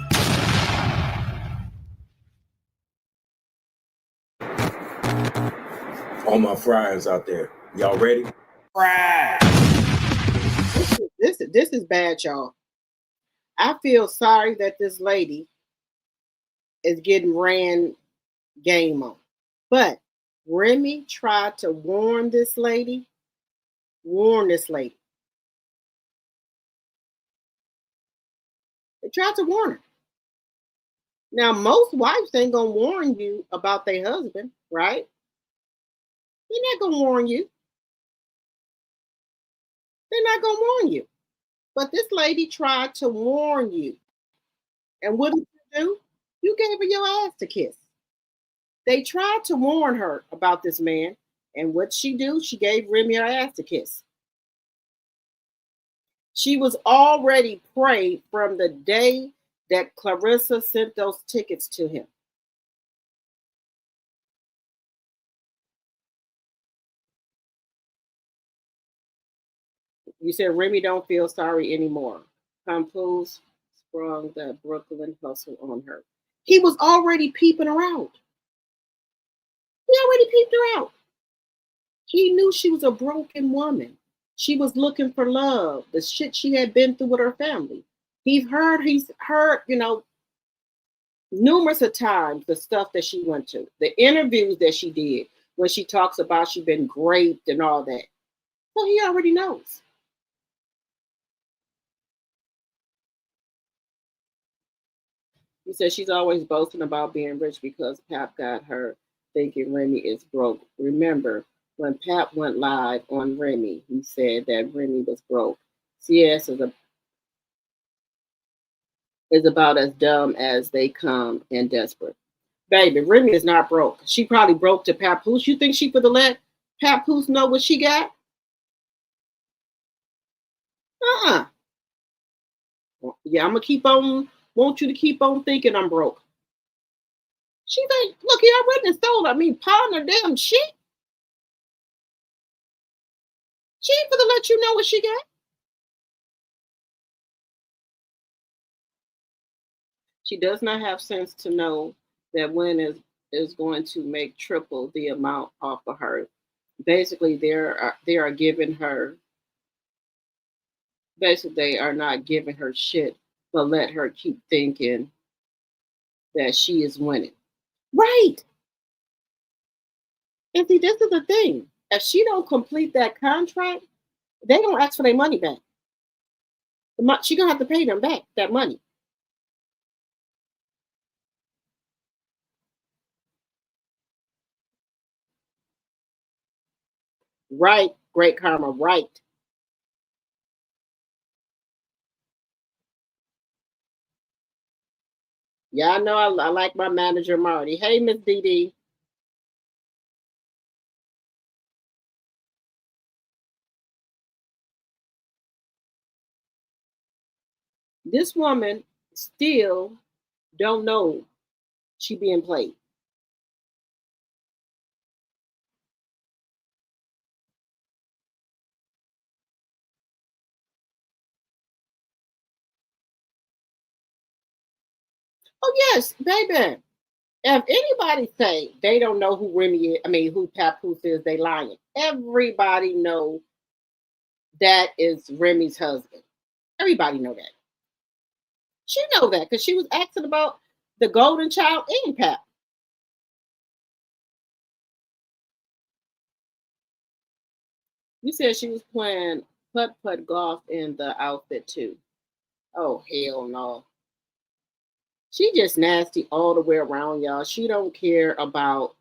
All my fryers out there, y'all ready? Right. This is bad, y'all. I feel sorry that this lady is getting ran game on. But Remy tried to warn this lady. They tried to warn her. Now, most wives ain't gonna warn you about their husband, right? They're not gonna warn you. They're not gonna warn you. But this lady tried to warn you. And what did you do? You gave her your ass to kiss. They tried to warn her about this man. And what she do? She gave Remy her ass to kiss. She was already prey from the day that Clarissa sent those tickets to him. You said Remy don't feel sorry anymore. Papoose sprung the Brooklyn hustle on her. He was already peeping her out. He already peeped her out. He knew she was a broken woman. She was looking for love, the shit she had been through with her family. He's heard, numerous of times the stuff that she went to, the interviews that she did when she talks about she'd been raped and all that. So he already knows. He said she's always boasting about being rich because Pap got her thinking Remy is broke. Remember, when Pap went live on Remy, he said that Remy was broke. CS is about as dumb as they come and desperate. Baby, Remy is not broke. She probably broke to Papoose. You think she could have let Papoose know what she got? Yeah, I'm going to keep on, want you to keep on thinking I'm broke. She like, look, he already stole, pawned her damn shit. She ain't gonna let you know what she got. She does not have sense to know that Wynn is going to make triple the amount off of her. Basically, they are giving her. Basically, they are not giving her shit, but let her keep thinking that she is winning. Right. And see, this is the thing. If she don't complete that contract, they don't ask for their money back. She gonna have to pay them back that money. Right, great karma, right. Yeah, I know I like my manager, Marty. Hey, Miss DD. This woman still don't know she being played. Oh, yes, baby. If anybody say they don't know who Remy is, I mean who Papoose is, they lying. Everybody know that is Remy's husband. Everybody know that. She know that because she was asking about the golden child and Pap. You said she was playing putt-putt golf in the outfit too. Oh, hell no. She just nasty all the way around, y'all. She don't care about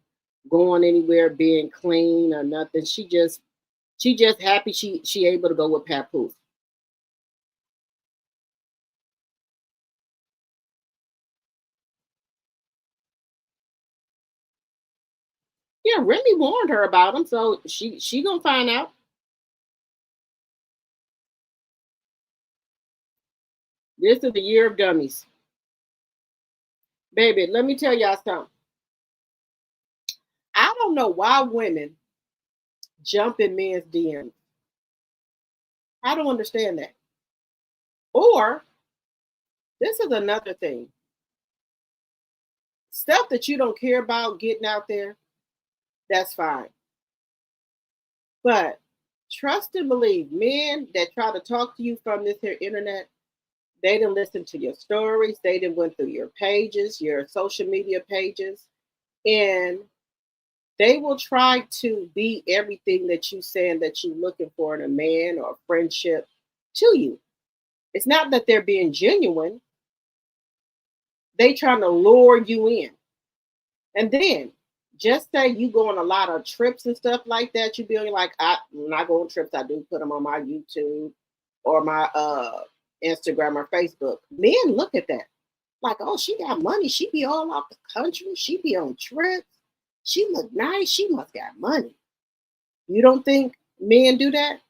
going anywhere, being clean or nothing. She just happy she able to go with Papoose. Yeah, Remy warned her about him, so she gonna find out. This is the year of dummies. Baby, let me tell y'all something. I don't know why women jump in men's DMs. I don't understand that. Or, this is another thing. Stuff that you don't care about getting out there, that's fine. But trust and believe, men that try to talk to you from this here internet, they didn't listen to your stories. They didn't went through your pages, your social media pages, and they will try to be everything that you saying that you're looking for in a man or a friendship to you. It's not that they're being genuine. They trying to lure you in. And then just say you go on a lot of trips and stuff like that. You be like, when I go on trips, I do put them on my YouTube or my Instagram or Facebook. Men look at that like, oh, she got money. She be all out the country. She be on trips. She look nice. She must got money. You don't think men do that?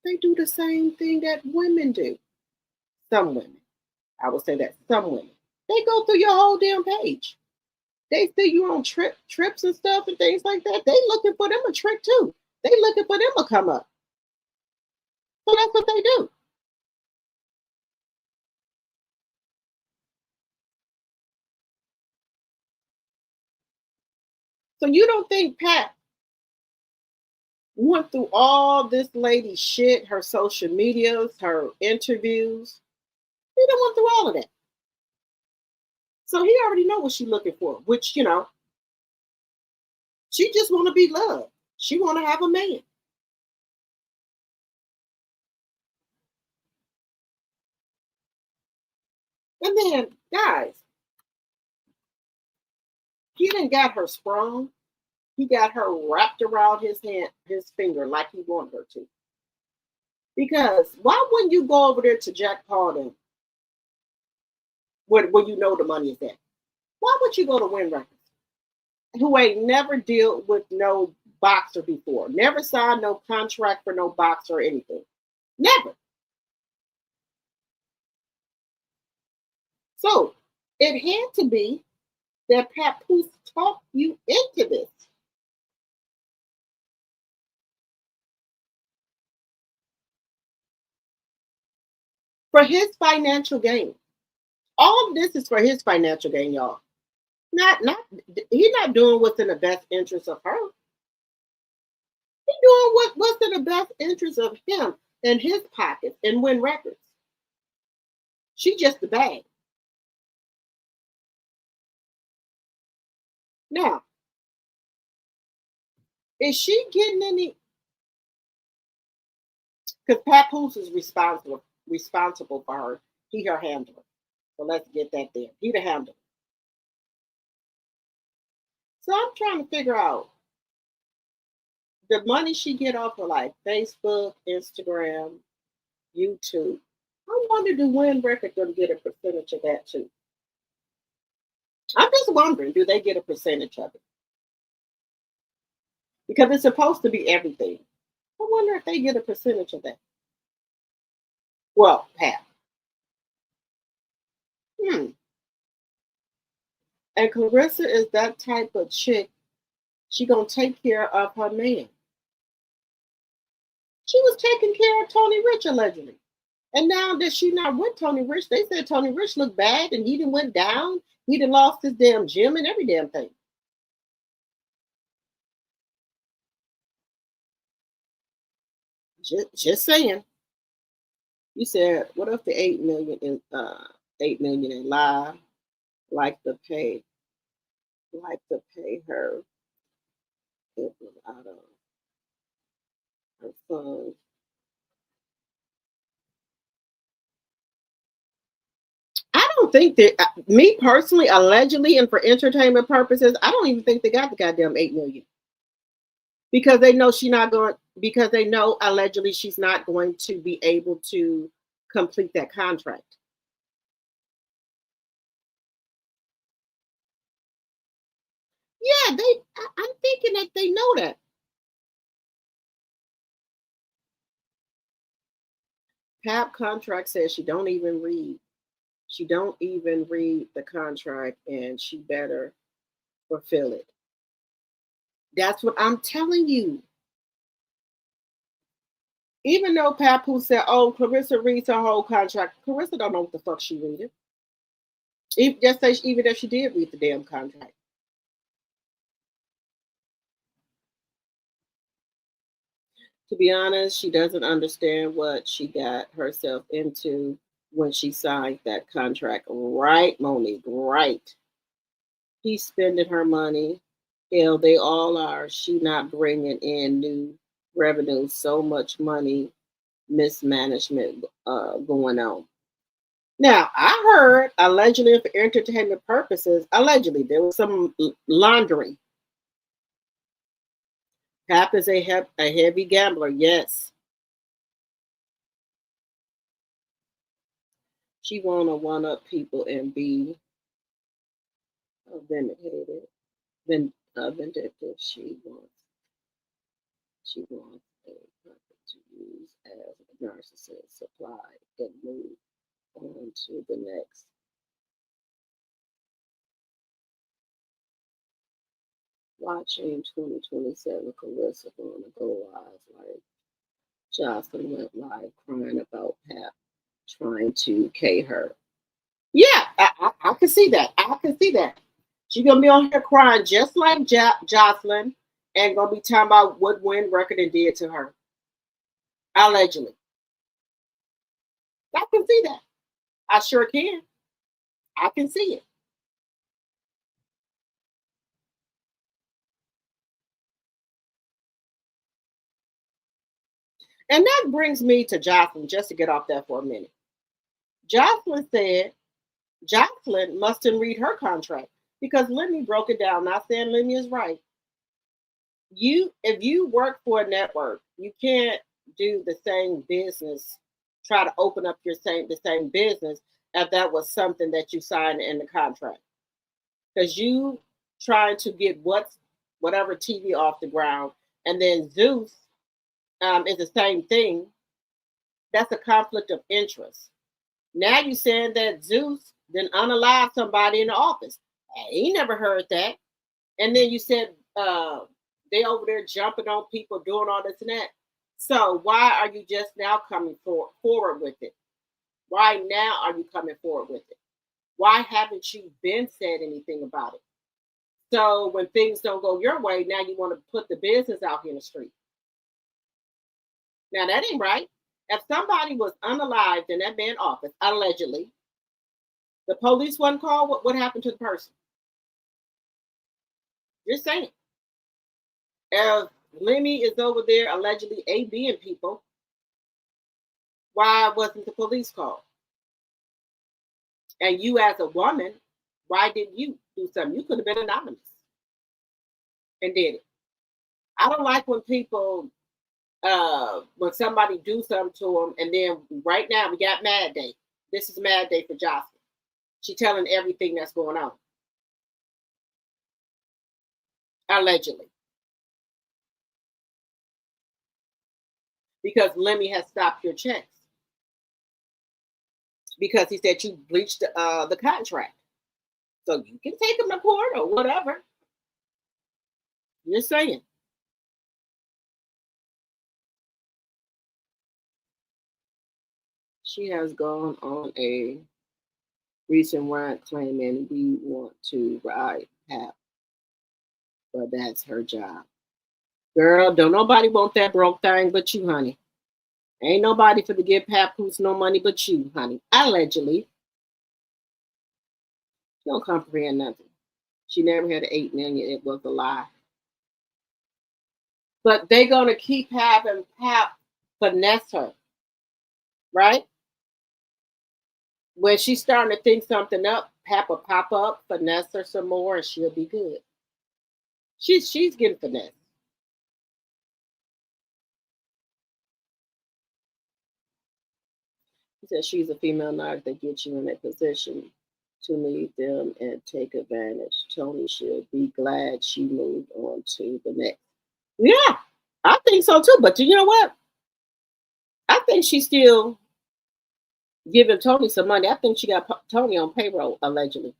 They do the same thing that women do. Some women. I would say that some women. They go through your whole damn page. They see you on trips and stuff and things like that. They looking for them a trick too. They looking for them to come up. So that's what they do. So you don't think Pat went through all this lady's shit, her social medias, her interviews? He done went through all of that. So he already know what she's looking for, which, you know, she just want to be loved. She want to have a man. And then, guys, he done got her sprung. He got her wrapped around his hand, his finger, like he wanted her to. Because why wouldn't you go over there to Jack Paul where you know the money is at? Why would you go to Win Records, who ain't never dealt with no boxer before, never signed no contract for no boxer or anything? Never. So it had to be that Papoose talked you into this. For his financial gain. All of this is for his financial gain, y'all. He's not doing what's in the best interest of her. He's doing what's in the best interest of him and his pockets and Win Records. She just the bag. Now, is she getting any? Because Papoose is responsible for her. He her handler. So let's get that there. He the handler. So I'm trying to figure out the money she get off of like Facebook, Instagram, YouTube. I wonder, do Win Records gonna get a percentage of that too? I'm just wondering, do they get a percentage of it? Because it's supposed to be everything. I wonder if they get a percentage of that. Well, Pat. And Clarissa is that type of chick. She gonna take care of her man. She was taking care of Tony Rich allegedly. And now that she not with Tony Rich, they said Tony Rich looked bad and he didn't went down. He done lost his damn gym and every damn thing. Just saying. You said, what if the 8 million in live like to pay her it was out of her funds? I don't think that me personally, allegedly, and for entertainment purposes, I don't even think they got the goddamn 8 million. Because they know she's not going, because they know allegedly she's not going to be able to complete that contract. Yeah, I'm thinking that they know that. PAP contract says she don't even read. She don't even read the contract, and she better fulfill it. That's what I'm telling you. Even though Papu said, "Oh, Clarissa reads her whole contract," Clarissa don't know what the fuck she reading. Even if she did read the damn contract. To be honest, she doesn't understand what she got herself into when she signed that contract. Right, Monique, right. He's spending her money. Hell, they all are. She not bringing in new revenue. So much money mismanagement going on. Now, I heard allegedly for entertainment purposes, allegedly there was some laundering. Pap is a heavy gambler, yes. She wanna one up people and be vindictive. Vindictive. She wants a puppet to use as a narcissist, supply, and move on to the next. Watching 2027, Clarissa gonna go live like Jocelyn went live crying about Pap trying to K her. Yeah, I can see that. I can see that. She's gonna be on here crying just like Jocelyn, and gonna be talking about what Win Record did to her. Allegedly. I can see that. I sure can. I can see it. And that brings me to Jocelyn, just to get off that for a minute. Jocelyn said Jocelyn mustn't read her contract because Lemmy broke it down. Not saying Lemmy is right. If you work for a network, you can't do the same business, try to open up the same business if that was something that you signed in the contract. Because you trying to get whatever TV off the ground, and then Zeus is the same thing. That's a conflict of interest. Now you saying that Zeus then unalive somebody in the office. He never heard that. And then you said they over there jumping on people, doing all this and that. So why are you just now coming forward with it? Why now are you coming forward with it? Why haven't you been said anything about it? So when things don't go your way, now you want to put the business out here in the street. Now that ain't right. If somebody was unalived in that man's office, allegedly, the police wasn't called, what happened to the person? Just saying. If Lemmy is over there allegedly ABing people, why wasn't the police called? And you as a woman, why didn't you do something? You could have been anonymous and did it. I don't like when people, when somebody do something to them, and then right now we got Mad Day. This is Mad Day for Jocelyn. She's telling everything that's going on. Allegedly. Because Lemmy has stopped your checks. Because he said you breached the contract. So you can take him to court or whatever. You're saying. She has gone on a recent rant claiming we want to ride Pap, but that's her job. Girl, don't nobody want that broke thing but you, honey. Ain't nobody for to give Papoose no money but you, honey. Allegedly. She don't comprehend nothing. She never had 8 million. It was a lie. But they gonna keep having Pap finesse her, right? When she's starting to think something up, Pap will pop up, finesse her some more, and she'll be good. She's getting finesse. He said she's a female narc that gets you in a position to lead them and take advantage. Tony should be glad she moved on to the next. Yeah, I think so too. But you know what? I think she's still giving Tony some money. I think she got Tony on payroll, allegedly.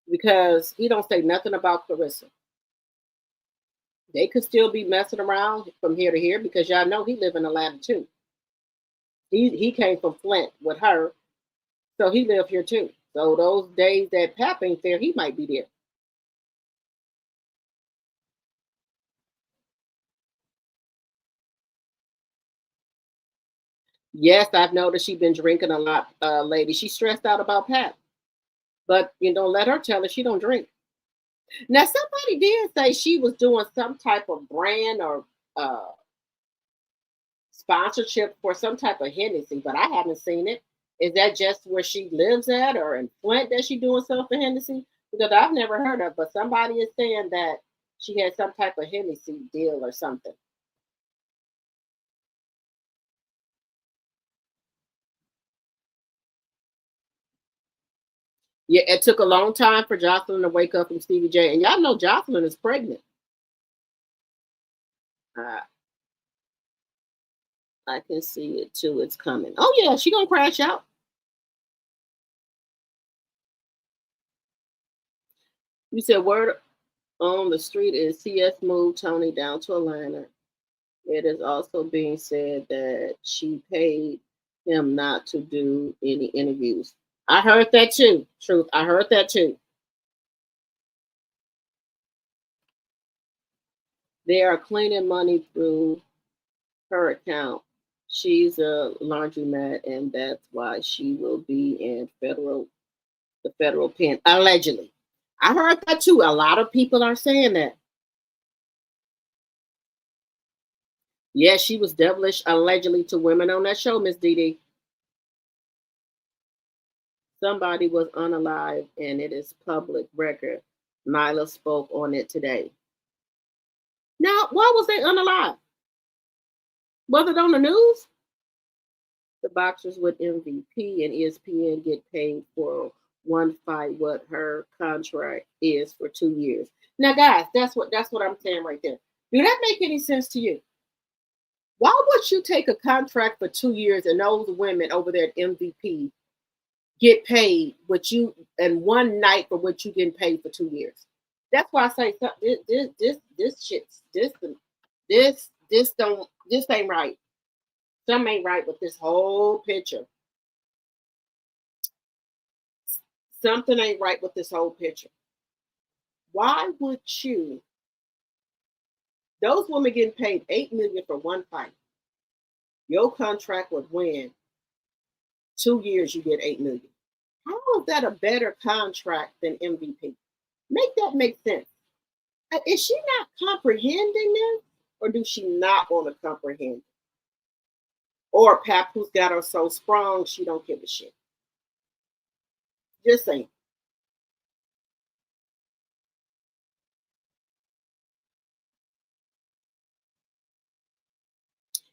Because he don't say nothing about Clarissa. They could still be messing around from here to here because y'all know he live in Atlanta too. He came from Flint with her, so he lived here too. So those days that Pap ain't there, he might be there. Yes, I've noticed she's been drinking a lot, lady. She's stressed out about Pap. But you don't let her tell her she don't drink. Now, somebody did say she was doing some type of brand or sponsorship for some type of Hennessy, but I haven't seen it. Is that just where she lives at or in Flint that she doing something for Hennessy? Because I've never heard of, but somebody is saying that she had some type of Hennessy deal or something. Yeah, it took a long time for Jocelyn to wake up from Stevie J. And y'all know Jocelyn is pregnant. I can see it too. It's coming. Oh, yeah, she gonna crash out. You said word on the street is CS moved Tony down to Atlanta. It is also being said that she paid him not to do any interviews. I heard that too. Truth. I heard that too. They are cleaning money through her account. She's a laundromat, and that's why she will be in the federal pen, allegedly. I heard that too. A lot of people are saying that. Yeah, she was devilish allegedly to women on that show, Miss Dee. Somebody was unalive, and it is public record. Nyla spoke on it today. Now, why was they unalive? Was it on the news? The boxers with MVP and ESPN get paid for one fight what her contract is for 2 years. Now, guys, that's what I'm saying right there. Do that make any sense to you? Why would you take a contract for 2 years and those women over there at MVP get paid what you and one night for what you getting paid for 2 years? That's why I say this ain't right. Something ain't right with this whole picture. Something ain't right with this whole picture. Why would you? Those women getting paid $8 million for one fight. Your contract would win 2 years. You get $8 million. How is that a better contract than MVP? Make that make sense. Is she not comprehending this, or do she not want to comprehend it? Or Papoose got her so sprung she don't give a shit. Just saying.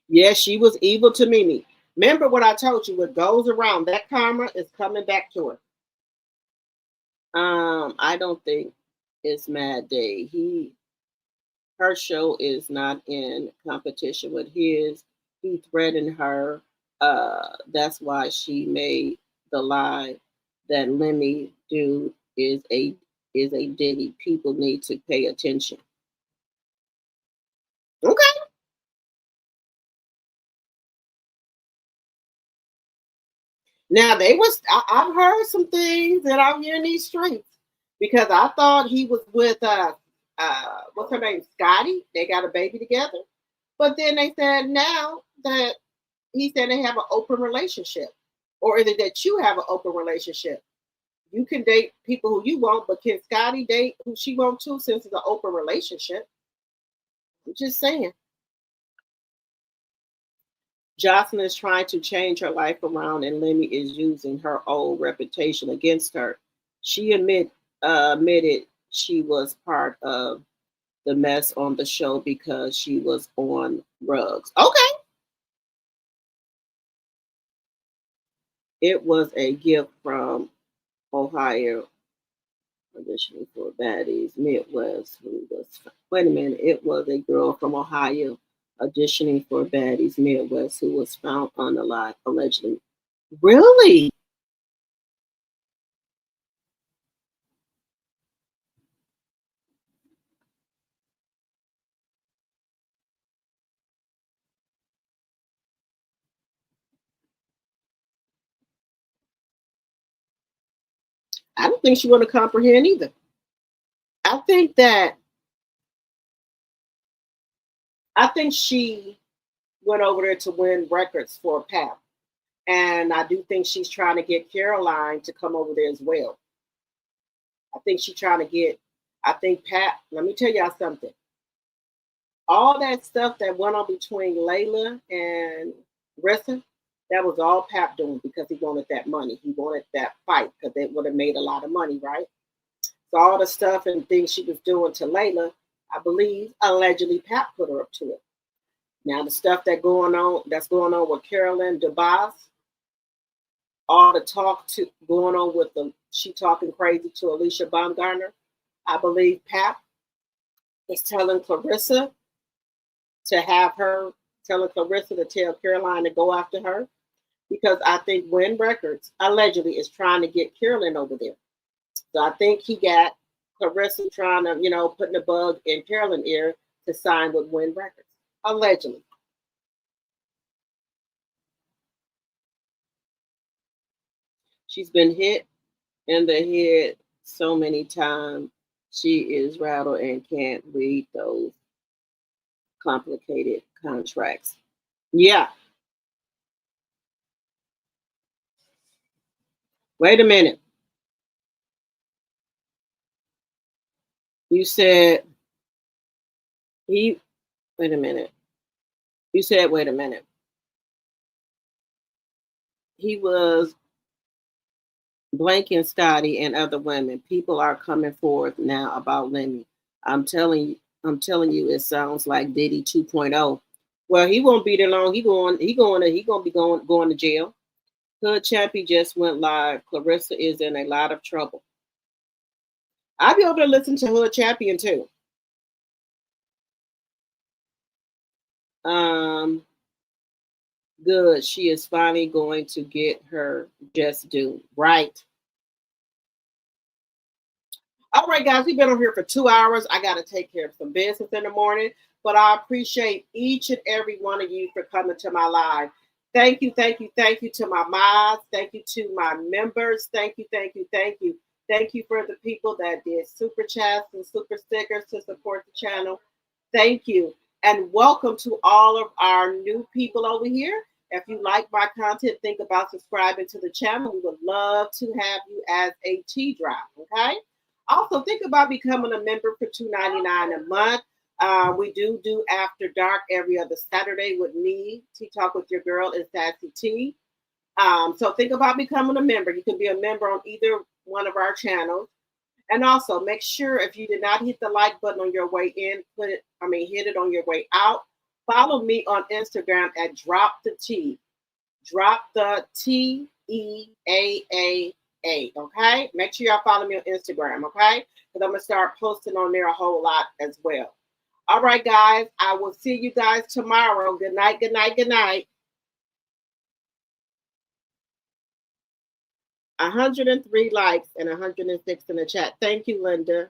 Yeah, she was evil to Mimi. Remember what I told you, what goes around, that karma is coming back to her. I don't think it's Mad Day. Her show is not in competition with his. He threatened her. That's why she made the lie that Lemmy dude is a Diddy. People need to pay attention. Okay. . Now I've heard some things that out here in these streets because I thought he was with what's her name, Scotty. They got a baby together, but then they said now that he said they have an open relationship, or is it that you have an open relationship? You can date people who you want, but can Scotty date who she wants to since it's an open relationship? I'm just saying. Jocelyn is trying to change her life around, and Lemmy is using her old reputation against her. She admitted she was part of the mess on the show because she was on drugs. Okay. It was a gift from Ohio, auditioning for Baddies Midwest. Wait a minute. It was a girl from Ohio auditioning for Baddies Midwest who was found unalive, allegedly. Really? I don't think she want to comprehend either. I think she went over there to win records for Pap. And I do think she's trying to get Caroline to come over there as well. I think Pat, let me tell y'all something. All that stuff that went on between Layla and Rissa, that was all Pap doing because he wanted that money. He wanted that fight because it would have made a lot of money, right? So all the stuff and things she was doing to Layla, I believe, allegedly Pap put her up to it. Now the stuff that's going on with Carolyn DeBoss, all the talk going on with she talking crazy to Alicia Baumgartner, I believe Pap is telling Clarissa to tell Caroline to go after her, because I think Win Records allegedly is trying to get Carolyn over there. So I think he got Clarissa trying to, putting a bug in Carolyn's ear to sign with Win Records, allegedly. She's been hit in the head so many times. She is rattled and can't read those complicated contracts. Yeah. Wait a minute. You said wait a minute. You said, wait a minute. He was blanking Scotty and other women. People are coming forth now about Lemmy. I'm telling you, it sounds like Diddy 2.0. Well, he won't be there long. He gonna be going to jail. Hood Champy just went live. Clarissa is in a lot of trouble. I'll be able to listen to Hood Champion too. Good. She is finally going to get her just due. Right. All right, guys, we've been on here for 2 hours. I got to take care of some business in the morning, but I appreciate each and every one of you for coming to my live. Thank you to my mods. Thank you to my members. Thank you. Thank you for the people that did super chats and super stickers to support the channel. Thank you. And welcome to all of our new people over here. If you like my content, think about subscribing to the channel. We would love to have you as a T-drop, okay? Also, think about becoming a member for $2.99 a month. We do After Dark every other Saturday with me, Tea Talk with your girl, and Sassy T. So think about becoming a member. You can be a member on either one of our channels. And also make sure if you did not hit the like button on your way in, hit it on your way out. Follow me on Instagram at Drop the T. Drop the TEAAA. Okay? Make sure y'all follow me on Instagram, okay? Because I'm going to start posting on there a whole lot as well. All right, guys. I will see you guys tomorrow. Good night, good night, good night. 103 likes and 106 in the chat. Thank you, Linda.